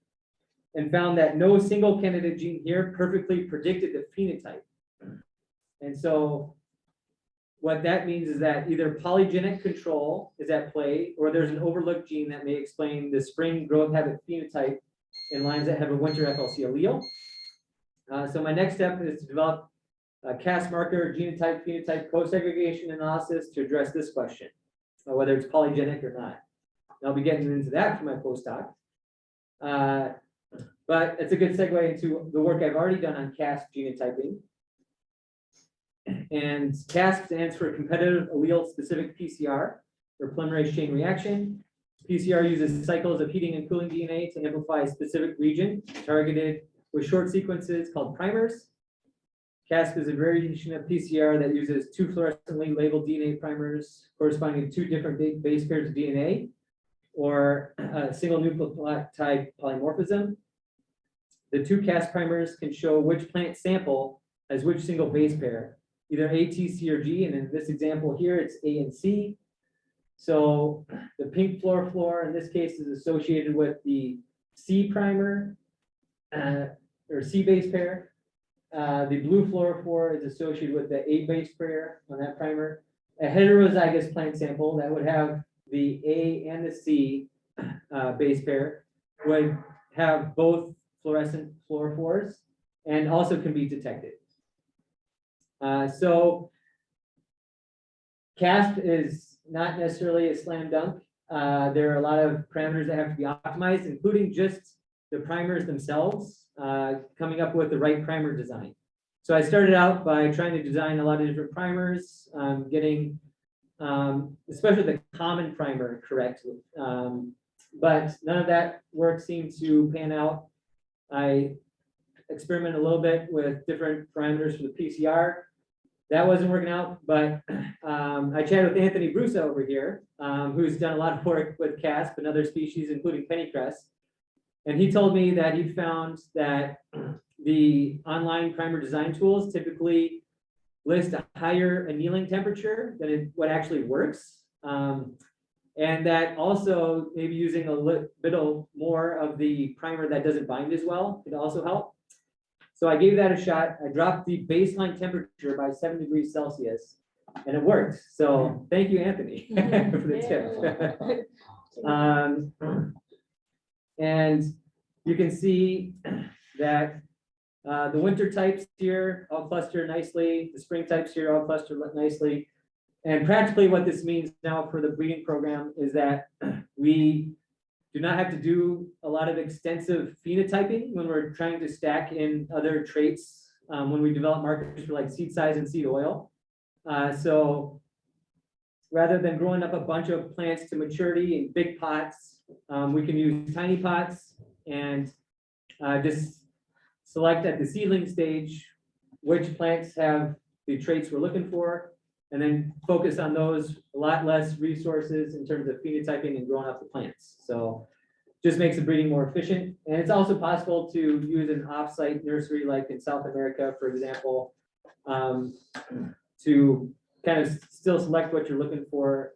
and found that no single candidate gene here perfectly predicted the phenotype. And so what that means is that either polygenic control is at play, or there's an overlooked gene that may explain the spring growth habit phenotype in lines that have a winter FLC allele. So my next step is to develop a Cas marker genotype phenotype co-segregation analysis to address this question, whether it's polygenic or not. And I'll be getting into that for my postdoc. But it's a good segue into the work I've already done on Cas genotyping. And Cas stands for competitive allele specific PCR, or polymerase chain reaction. PCR uses cycles of heating and cooling DNA to amplify a specific region targeted with short sequences called primers. Cas is a variation of PCR that uses two fluorescently labeled DNA primers corresponding to two different base pairs of DNA, or a single nucleotide polymorphism. The two Cas primers can show which plant sample has which single base pair, either A, T, C, or G, and in this example here, it's A and C. So the pink fluorophore in this case is associated with the C primer, or C base pair. The blue fluorophore is associated with the A base pair on that primer. A heterozygous plant sample that would have the A and the C base pair would have both fluorescent fluorophores and also can be detected. So CASP is not necessarily a slam dunk. There are a lot of parameters that have to be optimized, including just the primers themselves, coming up with the right primer design. So I started out by trying to design a lot of different primers, getting especially the common primer correct. But none of that work seemed to pan out. I experimented a little bit with different parameters for the PCR. That wasn't working out, but I chatted with Anthony Brusa over here, who's done a lot of work with CASP and other species, including pennycress. And he told me that he found that the online primer design tools typically list a higher annealing temperature than what actually works. And that also maybe using a little bit more of the primer that doesn't bind as well could also help. So I gave that a shot. I dropped the baseline temperature by 7 degrees Celsius and it worked. So thank you, Anthony, for the tip. And you can see that the winter types here all cluster nicely. The spring types here all cluster nicely. And practically what this means now for the breeding program is that we do not have to do a lot of extensive phenotyping when we're trying to stack in other traits when we develop markers for like seed size and seed oil. So rather than growing up a bunch of plants to maturity in big pots, we can use tiny pots and just select at the seedling stage which plants have the traits we're looking for, and then focus on those, a lot less resources in terms of phenotyping and growing up the plants. So just makes the breeding more efficient. And it's also possible to use an off-site nursery like in South America, for example, to kind of still select what you're looking for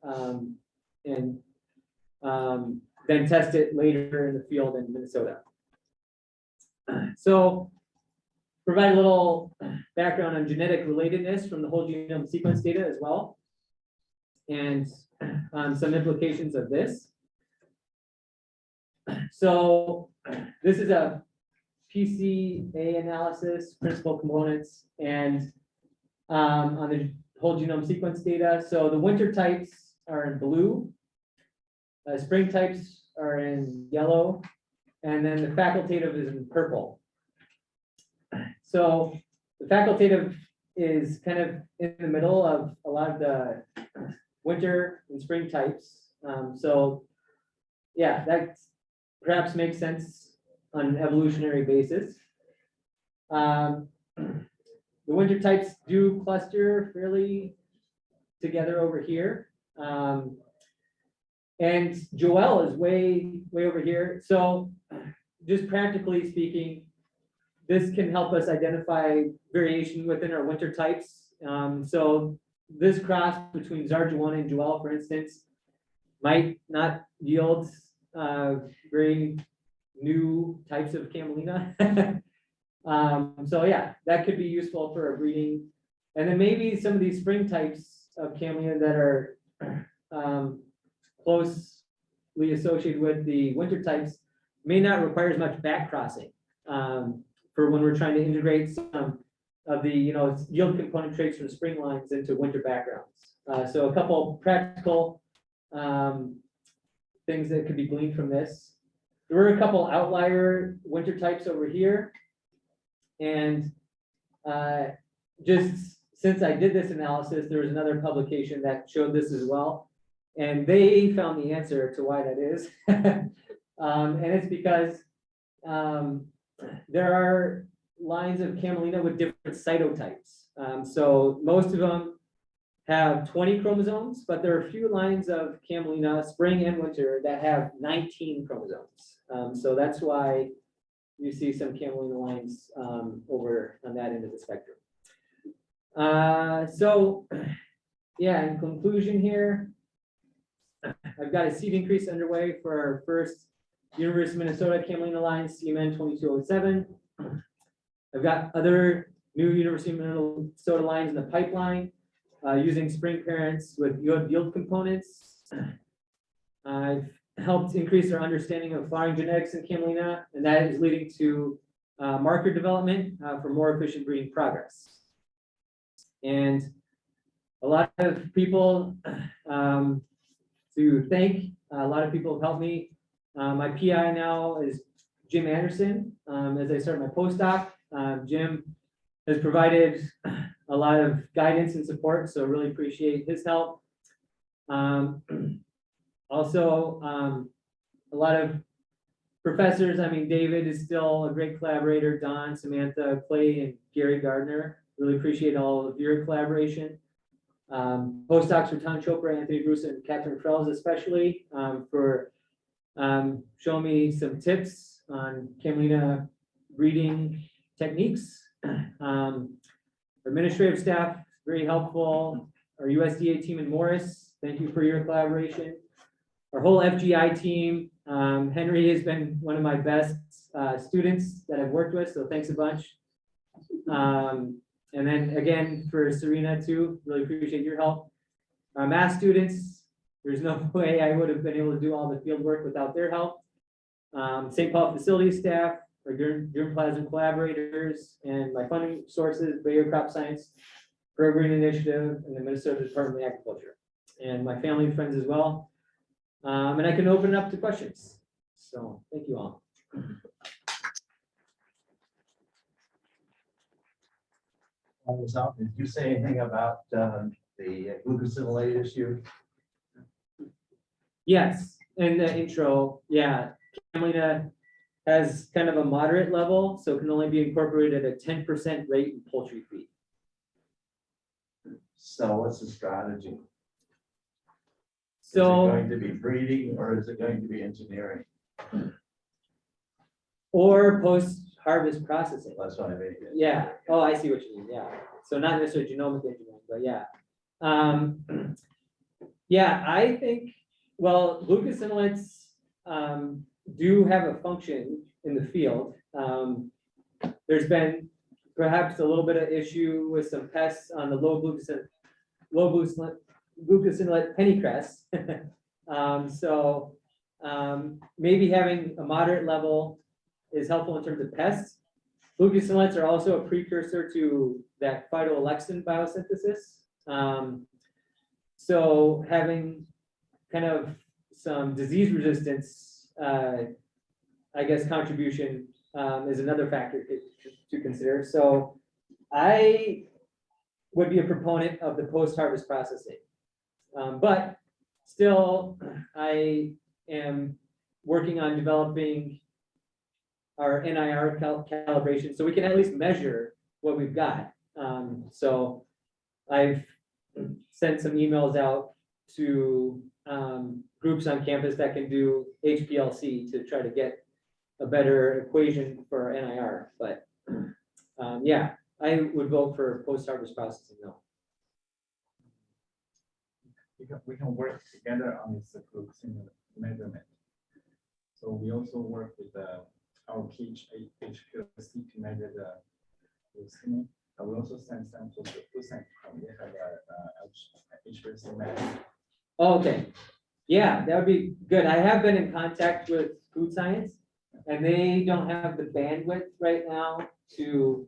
and then test it later in the field in Minnesota. So provide a little background on genetic relatedness from the whole genome sequence data as well, and some implications of this. So this is a PCA analysis, principal components, and on the whole genome sequence data. So the winter types are in blue, spring types are in yellow, and then the facultative is in purple. So the facultative is kind of in the middle of a lot of the winter and spring types. So yeah, that perhaps makes sense on an evolutionary basis. The winter types do cluster fairly together over here. And Joelle is way over here. So just practically speaking, this can help us identify variation within our winter types. So this cross between Zarjuana and Joelle, for instance, might not yield very new types of Camelina. So yeah, that could be useful for a breeding. And then maybe some of these spring types of Camelina that are closely associated with the winter types may not require as much back crossing for when we're trying to integrate some of the yield component traits from spring lines into winter backgrounds. So a couple practical things that could be gleaned from this. There were a couple outlier winter types over here. And just since I did this analysis, there was another publication that showed this as well. And they found the answer to why that is. And it's because there are lines of Camelina with different cytotypes. So most of them have 20 chromosomes, but there are a few lines of Camelina, spring and winter, that have 19 chromosomes. So that's why you see some Camelina lines over on that end of the spectrum. So yeah, in conclusion here, I've got a seed increase underway for our first University of Minnesota Camelina line, CMN 2207. I've got other new University of Minnesota lines in the pipeline using spring parents with yield components. I've helped increase our understanding of flowering genetics in Camelina, and that is leading to marker development for more efficient breeding progress. And a lot of people to thank. A lot of people have helped me. My PI now is Jim Anderson. As I start my postdoc, Jim has provided a lot of guidance and support, so really appreciate his help. Also, a lot of professors. I mean, David is still a great collaborator. Don, Samantha, Clay, and Gary Gardner. Really appreciate all of your collaboration. Postdocs for Tom Chopra, Anthony Bruce, and Catherine Frells especially for showing me some tips on Camelina breeding techniques. Administrative staff, very helpful. Our USDA team in Morris, thank you for your collaboration. Our whole FGI team, Henry has been one of my best students that I've worked with, so thanks a bunch. And then again, for Serena too, really appreciate your help. Our math students, there's no way I would have been able to do all the field work without their help. St. Paul facilities staff, our germplasm collaborators, and my funding sources, Bayer Crop Science Program Initiative, and the Minnesota Department of Agriculture, and my family and friends as well. And I can open it up to questions. So thank you all. Did you say anything about the glucosinolate issue? Yes, in the intro, yeah, Camelina has kind of a moderate level, so can only be incorporated at a 10% rate in poultry feed. So what's the strategy? Is it So, going to be breeding or is it going to be engineering? or post-harvest processing. That's what I mean. Yeah, oh, I see what you mean, yeah. So not necessarily genomic engineering, but yeah. Yeah, I think, well, glucosinolates do have a function in the field. There's been perhaps a little bit of issue with some pests on the low glucosinolate pennycress. So maybe having a moderate level is helpful in terms of pests. Glucosinolates are also a precursor to that phytoalexin biosynthesis. So having kind of some disease resistance, I guess, contribution is another factor to consider. So I would be a proponent of the post-harvest processing. But still, I am working on developing our NIR calibration so we can at least measure what we've got. So I've sent some emails out to groups on campus that can do HPLC to try to get a better equation for our NIR, but yeah, I would vote for post-harvest processing, no. We can work together on this glucose measurement. So we also work with our HPLC to measure the glucose. We also send samples to food science. We have a HPLC measure. Okay, yeah, that would be good. I have been in contact with food science, and they don't have the bandwidth right now to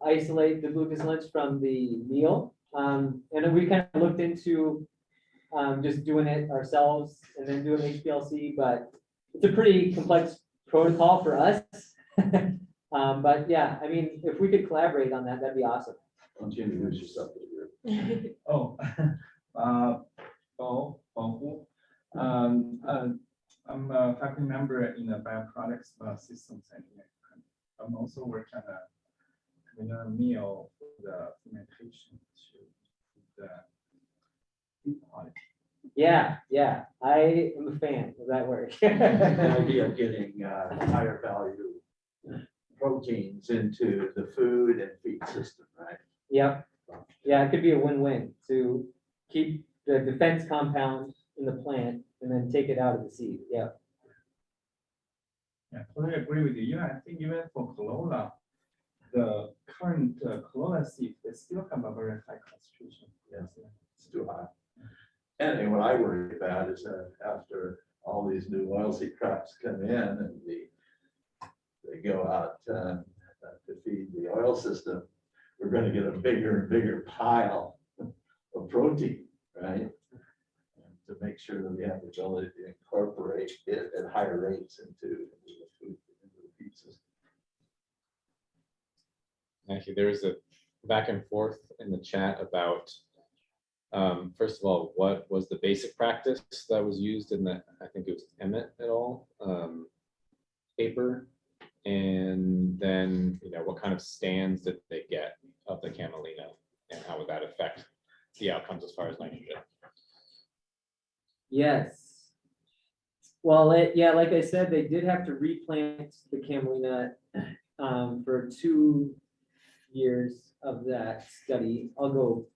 isolate the glucosilins from the meal. And then we kind of looked into just doing it ourselves and then doing HPLC, but it's a pretty complex protocol for us. But yeah, I mean, if we could collaborate on that, that'd be awesome. Why don't you introduce yourself to the group? Oh, Hu. I'm a faculty member in the bioproducts systems engineering. I'm also working on a meal for the fermentation to the food quality. Yeah, I am a fan of that work. The idea of getting higher value proteins into the food and feed system, right? Yep. Yeah, it could be a win-win to keep the defense compound in the plant and then take it out of the seed. Yeah. Yeah, totally agree with you. I think even for canola, the current canola seed, they still have a very high concentration. Yes. It's too high. And what I worry about is that after all these new oilseed crops come in and they go out to feed the oil system, we're going to get a bigger and bigger pile of protein, right? And to make sure that we have the ability to incorporate it at higher rates into the food, into the feed system. Actually, there was a back and forth in the chat about, first of all, what was the basic practice that was used in the, I think it was Emmett et al. Paper, and then, you know, what kind of stands did they get of the Camelina, and how would that affect the outcomes as far as nitrogen? Yes. Well, yeah, like I said, they did have to replant the Camelina for 2 years of that study. I'll go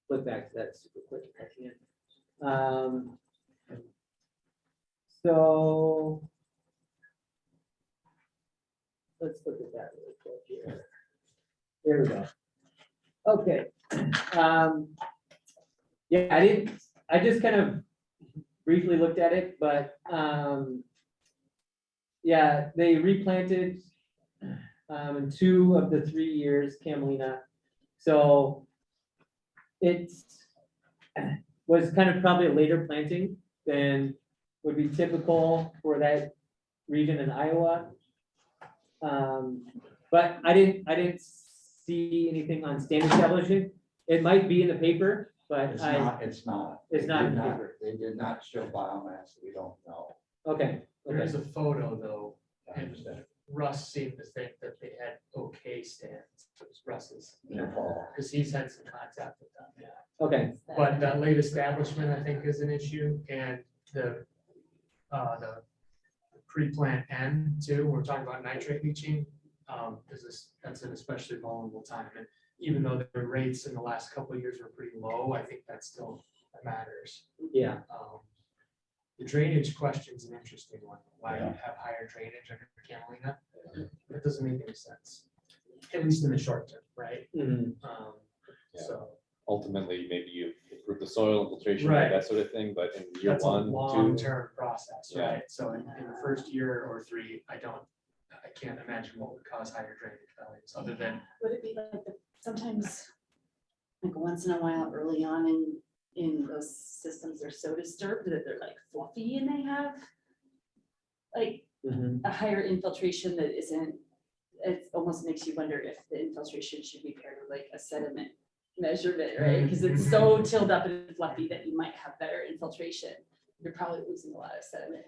flip back to that super quick if I can. So let's look at that really quick here. There we go. Okay. Yeah, I just kind of briefly looked at it, but yeah, they replanted in 2 of the 3 years Camelina. So it was kind of probably a later planting than would be typical for that region in Iowa. But I didn't see anything on stand establishment. It might be in the paper, but It's I, not, it's not. It's They not did in the paper. They did not show biomass, we don't know. okay. There is Okay. a photo though, I and understand. Russ seemed to think that they had okay stands. It was Russ's, In the fall. because he's had some contact with them, yeah. Okay. But that late establishment, I think, is an issue, and the pre-plant N too, we're talking about nitrate leaching, that's an especially vulnerable time, and even though the rates in the last couple of years were pretty low, I think that still matters. Yeah. The drainage question's an interesting one, why you Yeah. have higher drainage under Camelina, that doesn't make any sense, at least in the short term, right? Mhm. Yeah. So. Ultimately, maybe you improve the soil infiltration, Right. that sort of thing, but in year That's a 1, 2, long-term process, Yeah. right? So in the first year or 3, I can't imagine what would cause higher drainage values, other than, Would it be like sometimes, like once in a while, early on in those systems, they're so disturbed that they're like fluffy and they have like Mhm. a higher infiltration that isn't, it almost makes you wonder if the infiltration should be paired with like a sediment measurement, right? Because it's so tilled up and fluffy that you might have better infiltration. You're probably losing a lot of sediment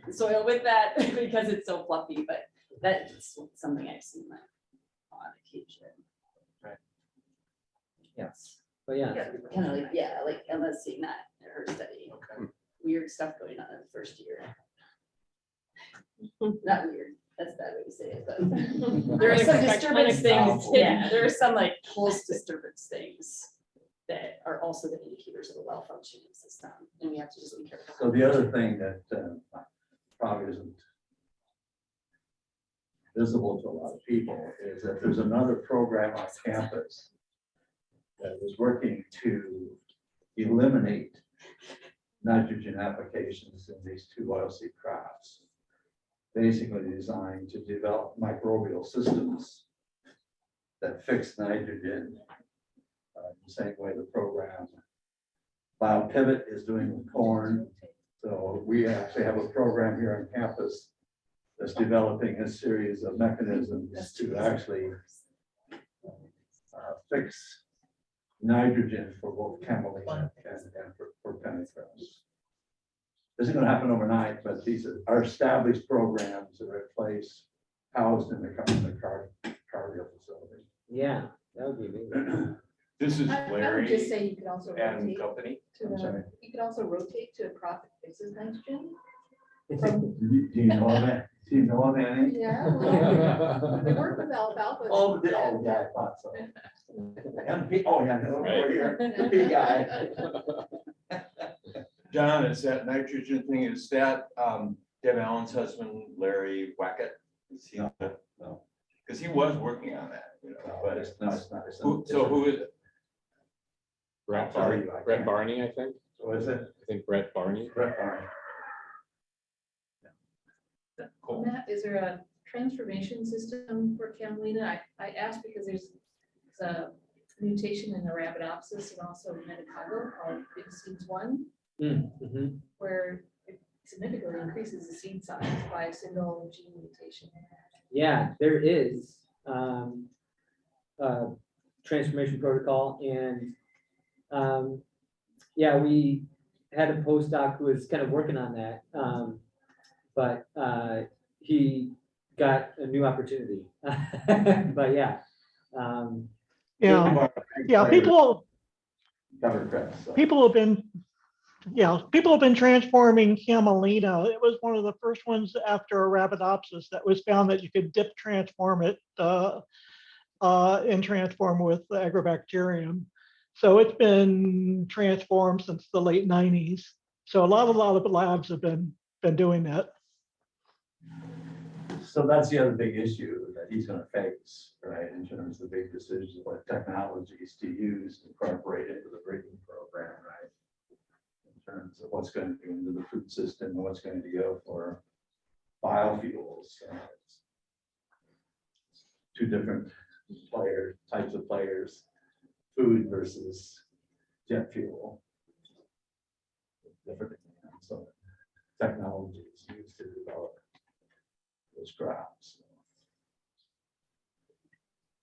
in soil with that because it's so fluffy, but that's something I've seen like on occasion. Yes. But yeah. Kind of like, yeah, like Emma's seeing that in her study. Weird stuff going on in the first year. Not weird, that's a bad way to say it, but there are some disturbance things, yeah, there are some like pulse disturbance things that are also the indicators of a well-functioning system, and we have to just be careful. So the other thing that probably isn't visible to a lot of people is that there's another program on campus that is working to eliminate nitrogen applications in these two oilseed crops. Basically designed to develop microbial systems that fix nitrogen. The same way the program BioPivot is doing with corn. So we actually have a program here on campus that's developing a series of mechanisms to actually fix nitrogen for both Camelina and for pennycress. This isn't going to happen overnight, but these are established programs that are in place, housed in the Cargill facility. Yeah, that would be amazing. This is I would Larry just say you could also and rotate company. to I'm sorry. you could also rotate to a crop that fixes nitrogen. Do you know of it? Do you know of any? Yeah, well, they work with alfalfa. Oh, yeah, I thought so. MP, oh, yeah, no, over here, the big guy. John, is that nitrogen thing, is that Deb Allen's husband, Larry Wackett? Is he? No. Because he was working on that, you know, but It's not, it's not. so who is it? Brett tell Barney, you, I Brett can't. Barney, I think. What is it? I think Brett Barney. Brett Barney. Cool. Matt, is there a transformation system for Camelina? I asked because there's a mutation in the Arabidopsis and also Medicago called Big Seeds 1, Mhm. where it significantly increases the seed size by a single gene mutation. Yeah, there is a transformation protocol, and yeah, we had a postdoc who was kind of working on that, but he got a new opportunity. But yeah, Yeah, people Covered Crest. So. people have been transforming Camelina. It was one of the first ones after Arabidopsis that was found that you could dip transform it and transform with the agrobacterium. So it's been transformed since the late 90s. So a lot of labs have been doing that. So that's the other big issue that he's going to face, right? In terms of the big decisions of what technologies to use to incorporate into the breeding program, right? In terms of what's going to go into the food system and what's going to go for biofuels. Two different types of players, food versus jet fuel. Different, so technology is used to develop those crops.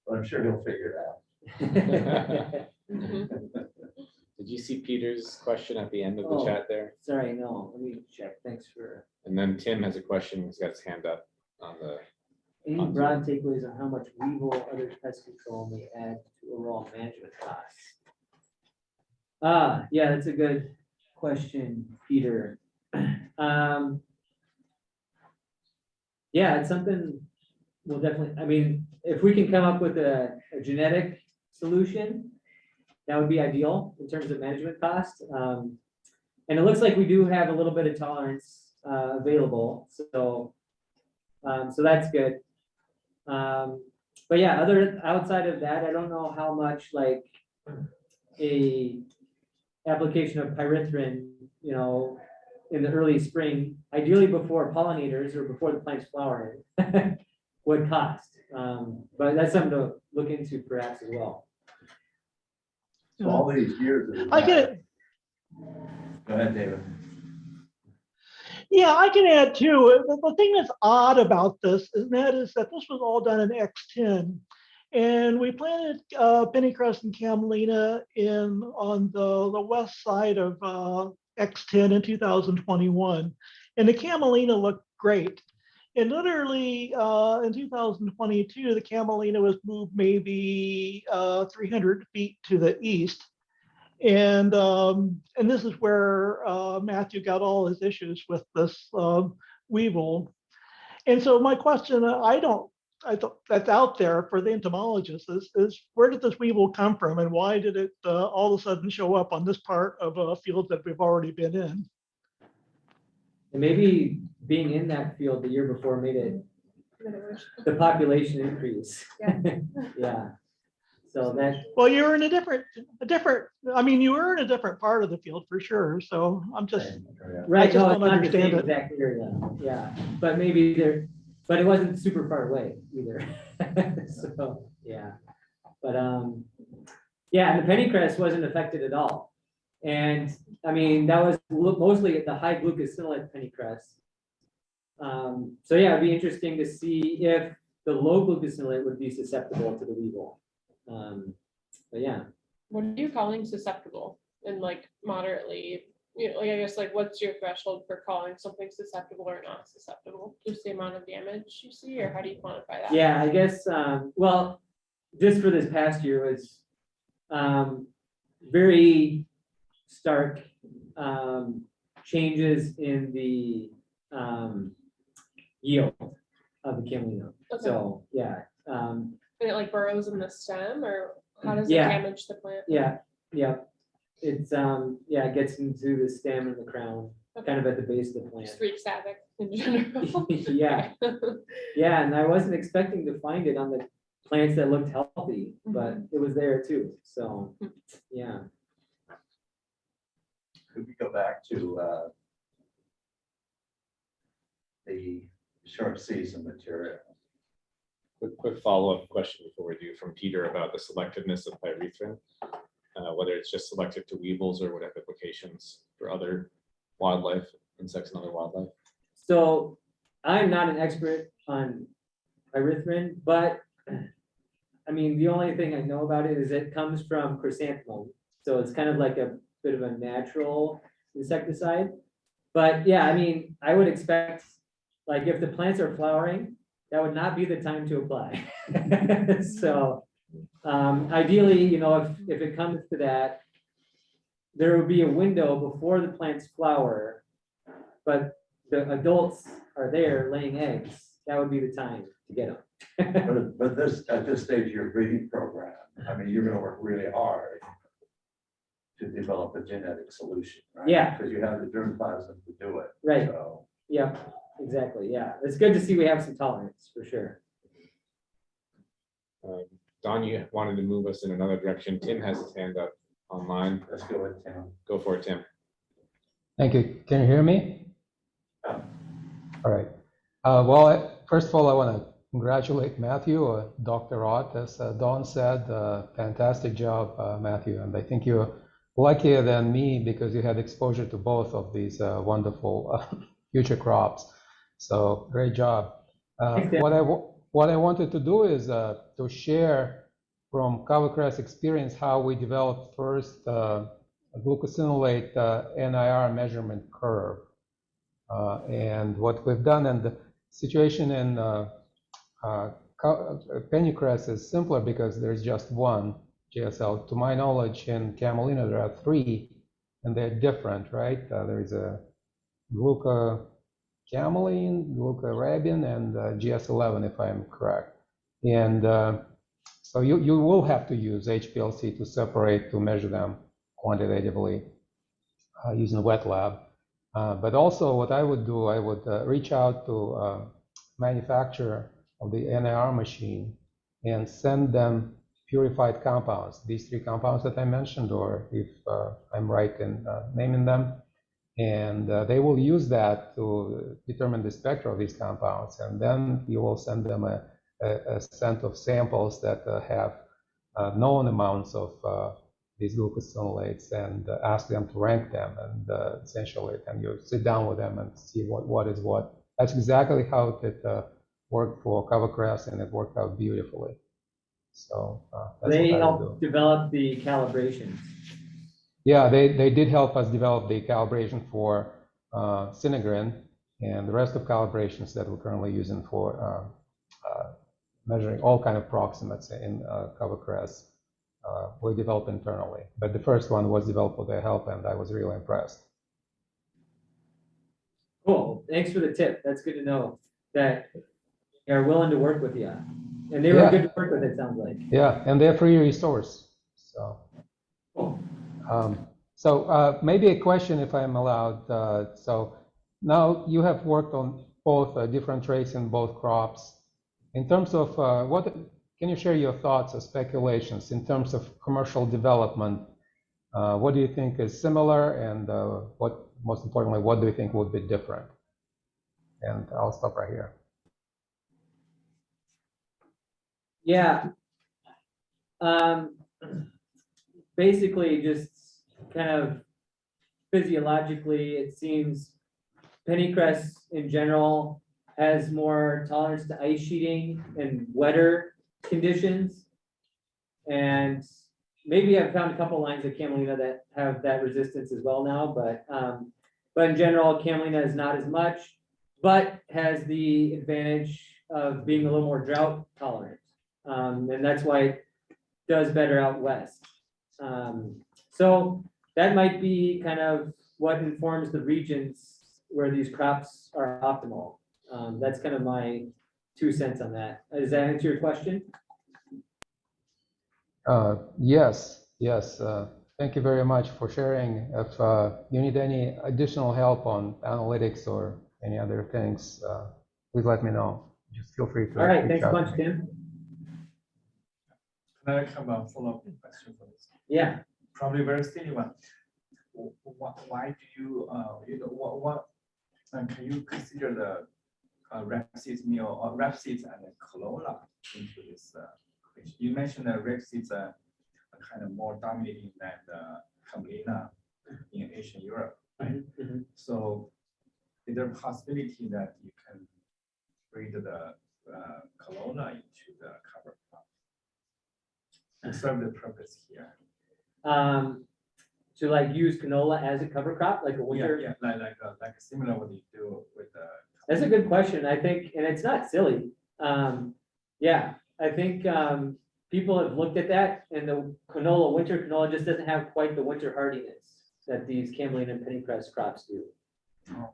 But I'm sure he'll figure it out. Did you see Peter's question at the end of the Oh. chat there? sorry, no, let me check. Thanks for And then Tim has a question. He's got his hand up on the. any broad takeaways on how much weevil or other pest control may add to overall management costs. Yeah, that's a good question, Peter. Yeah, it's something we'll definitely, I mean, if we can come up with a genetic solution, that would be ideal in terms of management cost. And it looks like we do have a little bit of tolerance available, so that's good. But yeah, outside of that, I don't know how much like a application of pyrethrin, in the early spring, ideally before pollinators or before the plant's flowering, would cost. But that's something to look into perhaps as well. So all these years. that we've I get had- it. Go ahead, David. Yeah, I can add too. The thing that's odd about this is that this was all done in X10. And we planted pennycress and camelina on the west side of X10 in 2021. And the camelina looked great. And literally in 2022, the camelina was moved maybe 300 feet to the east. And this is where Matthew got all his issues with this weevil. And so my question, I thought that's out there for the entomologist is where did this weevil come from, and why did it all of a sudden show up on this part of a field that we've already been in? And maybe being in that field the year before made it, the population increase. Yeah. Yeah. So that, Well, you were in a different, I mean, you were in a different part of the field for sure. So I'm just, right, just no, don't it's not the understand same it. exact area, yeah, but maybe there, but it wasn't super far away either. So, yeah, but, yeah, and the pennycrest wasn't affected at all. And, I mean, that was mostly at the high glucosinolate pennycrest. So yeah, it'd be interesting to see if the low glucosinolate would be susceptible to the weevil. But yeah. What are you calling susceptible and like moderately, you know, like I guess like what's your threshold for calling something susceptible or not susceptible? Just the amount of damage you see, or how do you quantify that? Yeah, I guess, well, just for this past year was very stark changes in the yield of the Camelina. Okay. So, yeah. And it like burrows in the stem, or how does it Yeah. damage the plant? Yeah, yeah. It's, yeah, it gets into the stem and the crown, kind of at the base of the plant. Just wreaks havoc in general. Yeah, yeah, and I wasn't expecting to find it on the plants that looked healthy, but it was there too, so, yeah. Could we go back to the short season material? Quick follow-up question before we do from Peter about the selectiveness of pyrethrin, whether it's just selective to weevils or would have implications for other wildlife, insects and other wildlife. So I'm not an expert on pyrethrin, but I mean, the only thing I know about it is it comes from chrysanthemum. So it's kind of like a bit of a natural insecticide. But yeah, I mean, I would expect, like if the plants are flowering, that would not be the time to apply. So ideally, you know, if it comes to that, there would be a window before the plants flower, but the adults are there laying eggs. That would be the time to get them. But at this stage of your breeding program, I mean, you're gonna work really hard to develop a genetic solution, right? Yeah. Because you have the germplasm to do it. Right. So, Yeah, exactly. Yeah, it's good to see we have some tolerance for sure. Don, you wanted to move us in another direction. Tim has his hand up online. let's go with Tim. Go for it, Tim. Thank you. Can you hear me? Yeah. All right. Well, first of all, I want to congratulate Matthew, Dr. Ott. As Don said, fantastic job, Matthew. And I think you're luckier than me because you had exposure to both of these wonderful future crops. So great job. What I wanted to do is to share from covercress experience how we developed first a glucosinolate NIR measurement curve. And what we've done, and the situation in pennycress is simpler because there's just one GSL. To my knowledge, in Camelina there are three, and they're different, right? There is a glucocamelin, glucorabin, and GS11, if I'm correct. And so you will have to use HPLC to separate, to measure them quantitatively using wet lab. But also what I would do, I would reach out to manufacturer of the NIR machine and send them purified compounds, these three compounds that I mentioned, or if I'm right in naming them. And they will use that to determine the spectra of these compounds. And then you will send them a set of samples that have known amounts of these glucosinolates and ask them to rank them. And essentially, then you sit down with them and see what is what. That's exactly how it worked for covercress, and it worked out beautifully. So that's They what I would help do. develop the calibrations. Yeah, they did help us develop the calibration for Synagrin and the rest of calibrations that we're currently using for measuring all kind of proximates in covercress. we developed internally. But the first one was developed with their help, and I was really impressed. Cool, thanks for the tip. That's good to know that they're willing to work with you. And they were Yeah. good to work with, it sounds like. Yeah, and they're free resource. So, Cool. maybe a question, if I'm allowed. So now you have worked on both different traits in both crops. In terms of can you share your thoughts or speculations in terms of commercial development? What do you think is similar, and what, most importantly, what do you think would be different? And I'll stop right here. Yeah. Basically, just kind of physiologically, it seems pennycress in general has more tolerance to ice sheeting and wetter conditions. And maybe I've found a couple lines of Camelina that have that resistance as well now, but in general, Camelina is not as much, but has the advantage of being a little more drought tolerant. And that's why it does better out west. So that might be kind of what informs the regions where these crops are optimal. That's kind of my 2 cents on that. Does that answer your question? Yes. Thank you very much for sharing. If you need any additional help on analytics or any other things, please let me know. Just feel free to. All right, reach thanks a out to bunch, me. Tim. Can I have a follow-up question for this? Yeah. Probably very silly one. Why do you, can you consider the rapeseed meal or rapeseed and canola into this? You mentioned that rapeseeds are kind of more dominating than the Camelina in Asian Europe, right? So is there a possibility that you can breed the canola into the cover crop to serve the purpose here? To like use canola as a cover crop, like a winter? Yeah, like similar what you do with the. That's a good question, I think, and it's not silly. Yeah, I think people have looked at that, and the canola, winter canola just doesn't have quite the winter hardiness that these Camelina and pennycress crops do. Oh.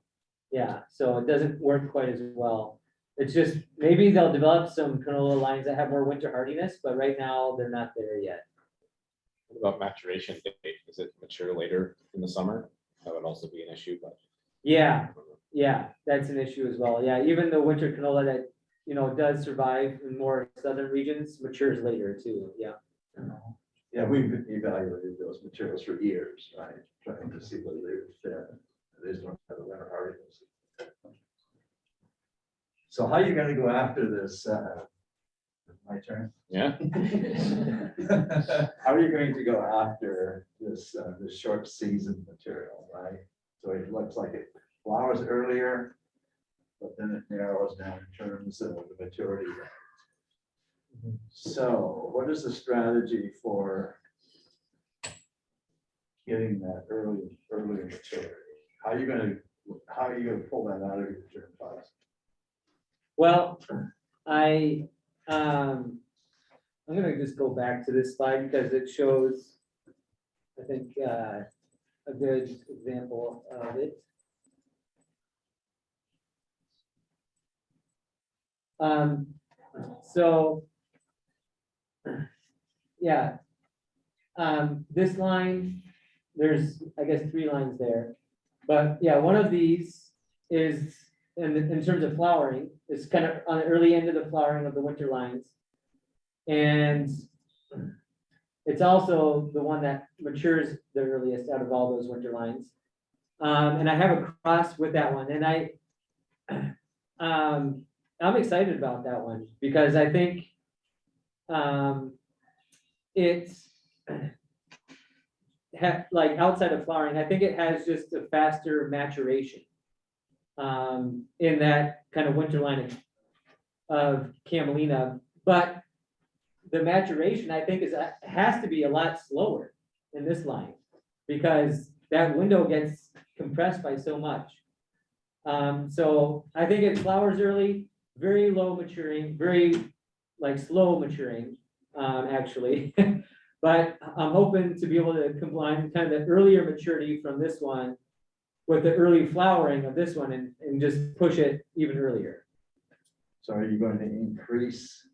Yeah, so it doesn't work quite as well. It's just, maybe they'll develop some canola lines that have more winter hardiness, but right now they're not there yet. What about maturation date? Does it mature later in the summer? That would also be an issue, but. Yeah, that's an issue as well. Yeah, even the winter canola that, does survive in more southern regions matures later too, yeah. Yeah, we've evaluated those materials for years, right? Trying to see whether they would fit. They just don't have the winter hardiness. So how are you gonna go after this? My turn? Yeah. How are you going to go after this, this short season material, right? So it looks like it flowers earlier, but then it narrows down in terms of the maturity rate. So what is the strategy for getting that earlier maturity? How are you gonna pull that out of your germ plasm? Well, I'm gonna just go back to this slide because it shows, I think, a good example of it. So, yeah, this line, there's, I guess, 3 lines there. But yeah, one of these is, in terms of flowering, is kind of on the early end of the flowering of the winter lines. And it's also the one that matures the earliest out of all those winter lines. And I have a cross with that one, and I'm excited about that one because I think it's like outside of flowering, I think it has just a faster maturation in that kind of winter line of Camelina, but the maturation I think has to be a lot slower in this line because that window gets compressed by so much. So I think it flowers early, very low maturing, very like slow maturing, actually. But I'm hoping to be able to combine kind of the earlier maturity from this one with the early flowering of this one and just push it even earlier. So are you going to increase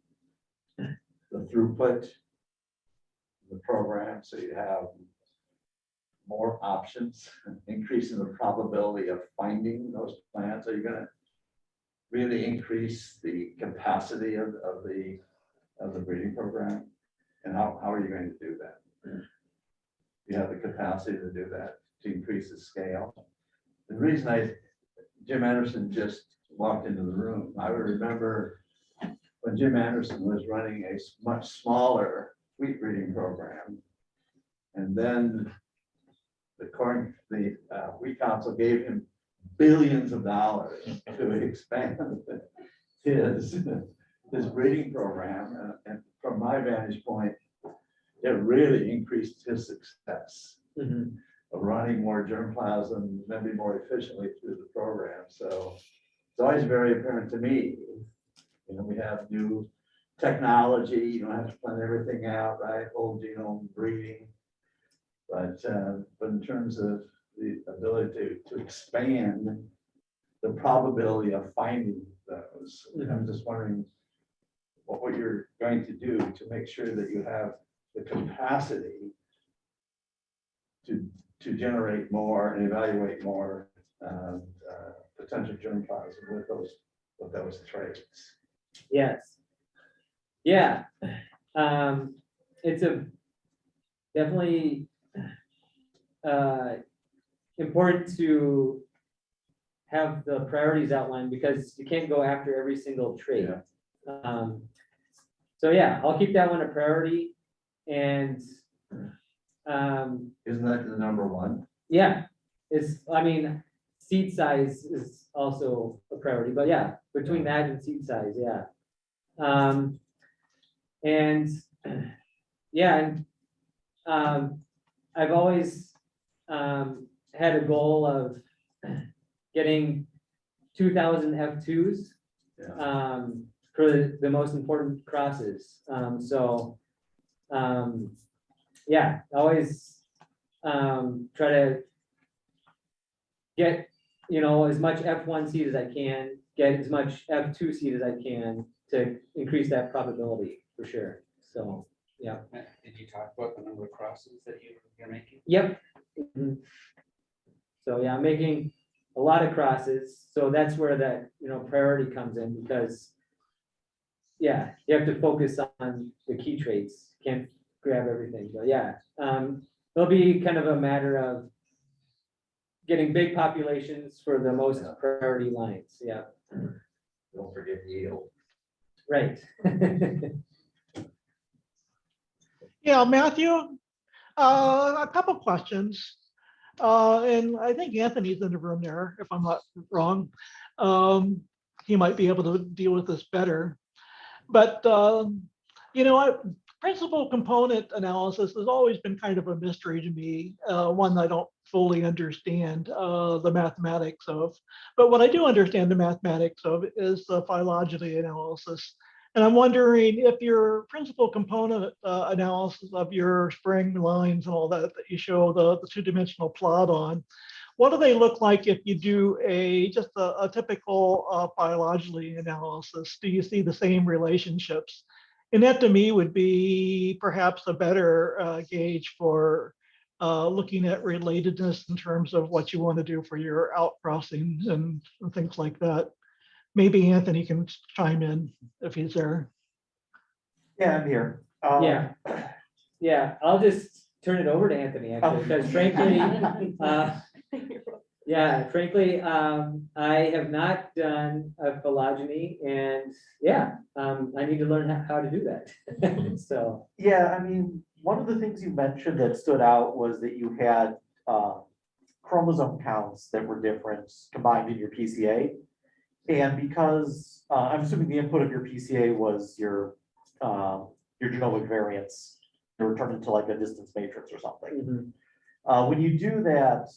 the throughput of the program so you have more options, increasing the probability of finding those plants? Are you gonna really increase the capacity of the breeding program? And how are you going to do that? Do you have the capacity to do that, to increase the scale? The reason Jim Anderson just walked into the room, I would remember when Jim Anderson was running a much smaller wheat breeding program. And then the wheat council gave him billions of dollars to expand his breeding program. And from my vantage point, it really increased his success of running more germplasm, maybe more efficiently through the program. So it's always very apparent to me, you know, we have new technology, you don't have to plan everything out, right? Whole genome breeding. But in terms of the ability to expand the probability of finding those, I'm just wondering what you're going to do to make sure that you have the capacity to generate more and evaluate more potential germplasm with those traits. Yes. Yeah. It's a definitely important to have the priorities outlined because you can't go after every single trait. So yeah, I'll keep that one a priority. And Isn't that the number one? yeah, I mean, seed size is also a priority, but yeah, between that and seed size, yeah. And yeah, and I've always had a goal of getting 2,000 F2s for the most important crosses. Yeah, always try to get, you know, as much F1 seed as I can, get as much F2 seed as I can to increase that probability for sure. So, yeah. Did you talk about the number of crosses that you're making? Yep. Mhm. So yeah, I'm making a lot of crosses. So that's where that, you know, priority comes in because yeah, you have to focus on the key traits. Can't grab everything, but yeah. It'll be kind of a matter of getting big populations for the most priority lines. Yeah. Don't forget yield. Right. Yeah, Matthew, a couple questions. And I think Anthony's in the room there, if I'm not wrong. He might be able to deal with this better. But, you know, principal component analysis has always been kind of a mystery to me, one I don't fully understand the mathematics of. But what I do understand the mathematics of is the phylogeny analysis. And I'm wondering if your principal component analysis of your spring lines and all that that you show the two-dimensional plot on, what do they look like if you do just a typical phylogeny analysis? Do you see the same relationships? And that to me would be perhaps a better gauge for looking at relatedness in terms of what you want to do for your outcrossings and things like that. Maybe Anthony can chime in if he's there. Yeah, I'm here. Yeah. Yeah, I'll just turn it over to Anthony actually, because frankly, yeah, frankly, I have not done a phylogeny and yeah, I need to learn how to do that. So. Yeah, I mean, one of the things you mentioned that stood out was that you had chromosome counts that were different combined in your PCA. And because I'm assuming the input of your PCA was your genomic variants, they were turned into like a distance matrix or something. When you do that,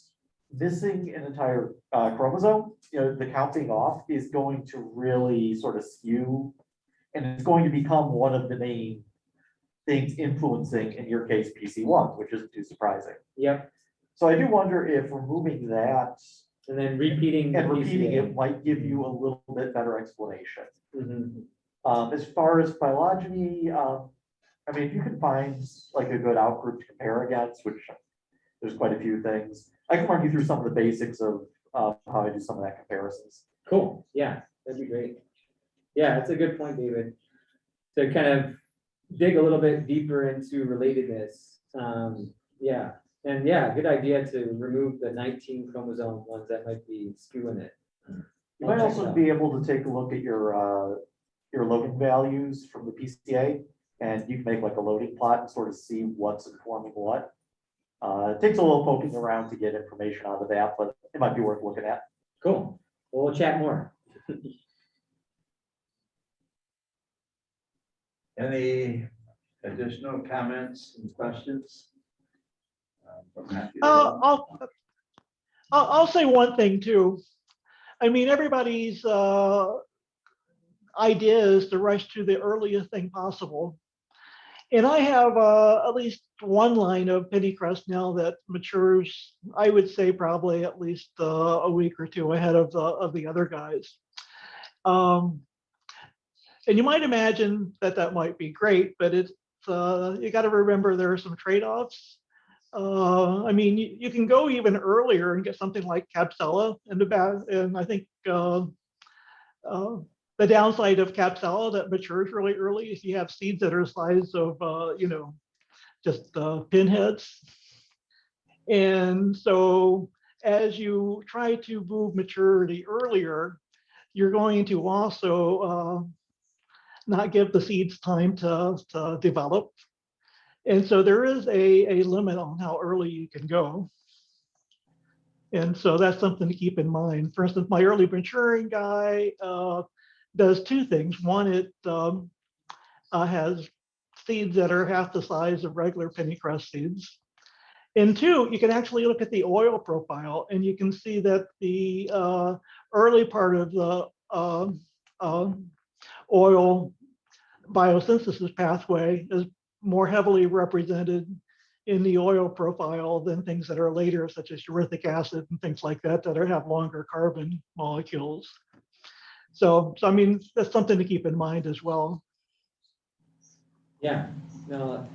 missing an entire chromosome, you know, the counting off is going to really sort of skew, and it's going to become one of the main things influencing, in your case, PC1, which isn't too surprising. Yep, So I do wonder if removing that and then repeating. and the repeating PCA. it might give you a little bit better explanation. Mhm. As far as phylogeny, I mean, if you can find like a good outgroup to compare against, which there's quite a few things, I can run you through some of the basics of how I do some of that comparisons. Cool, yeah, that'd be great. Yeah, that's a good point, David. To kind of dig a little bit deeper into relatedness. Yeah, and yeah, good idea to remove the 19 chromosome ones that might be skewing it. You might also be able to take a look at your loading values from the PCA, and you can make like a loading plot and sort of see what's informing what. It takes a little poking around to get information out of that, but it might be worth looking at. Cool, well, we'll chat more. Any additional comments and questions? From Matthew? I'll say one thing too. I mean, everybody's idea is to rush to the earliest thing possible. And I have at least one line of pennycrust now that matures, I would say probably at least a week or two ahead of the other guys. And you might imagine that that might be great, but it's you got to remember there are some trade-offs. I mean, you can go even earlier and get something like Capsella and I think the downside of Capsella that matures really early is you have seeds that are the size of just pinheads. And so as you try to move maturity earlier, you're going to also not give the seeds time to develop. And so there is a limit on how early you can go. And so that's something to keep in mind. For instance, my early maturing guy does two things. One, it has seeds that are half the size of regular pennycrust seeds. And two, you can actually look at the oil profile and you can see that the early part of the oil biosynthesis pathway is more heavily represented in the oil profile than things that are later, such as uric acid and things like that, that have longer carbon molecules. So I mean, that's something to keep in mind as well. Yeah, no,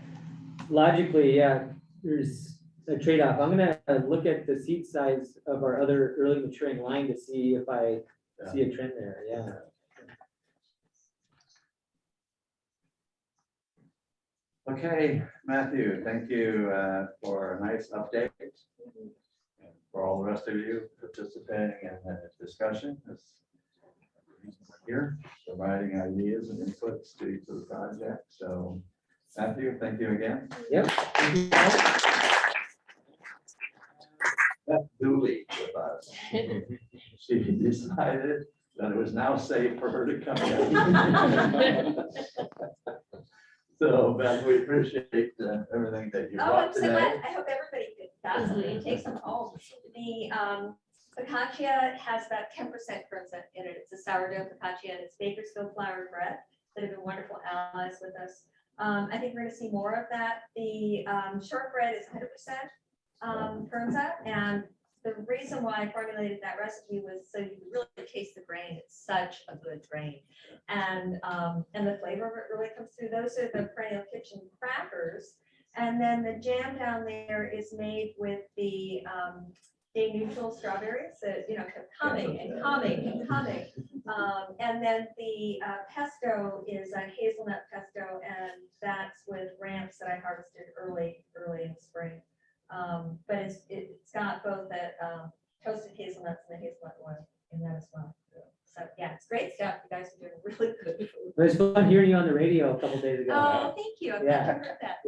logically, yeah, there's a trade-off. I'm gonna look at the seed size of our other early maturing line to see if I see a trend there, yeah. Okay, Matthew, thank you for a nice update. And for all the rest of you participating in the discussion, here, providing ideas and inputs to each of the project. So Matthew, thank you again. Yep. Beth Dooley with us. She decided that it was now safe for her to come in. So Beth, we appreciate everything that you Oh, brought I'm so today. glad. I hope everybody did that, somebody takes them home. The focaccia has about 10% crimson in it. It's a sourdough focaccia and it's Bakersfield flour bread that have been wonderful allies with us. I think we're gonna see more of that. The shortbread is 100% crimson, and the reason why I formulated that recipe was so you could really taste the grain. It's such a good grain. And the flavor of it really comes through. Those are the Perennial Kitchen crackers. And then the jam down there is made with the day neutral strawberries that, you know, kept coming and coming and coming. And then the pesto is a hazelnut pesto, and that's with ramps that I harvested early in the spring. But it's got both that toasted hazelnuts and the hazelnut oil in that as well. So yeah, it's great stuff. You guys are doing really good food. It was fun hearing you on the radio a couple days ago. Oh, thank you. I'm glad Yeah. you heard that.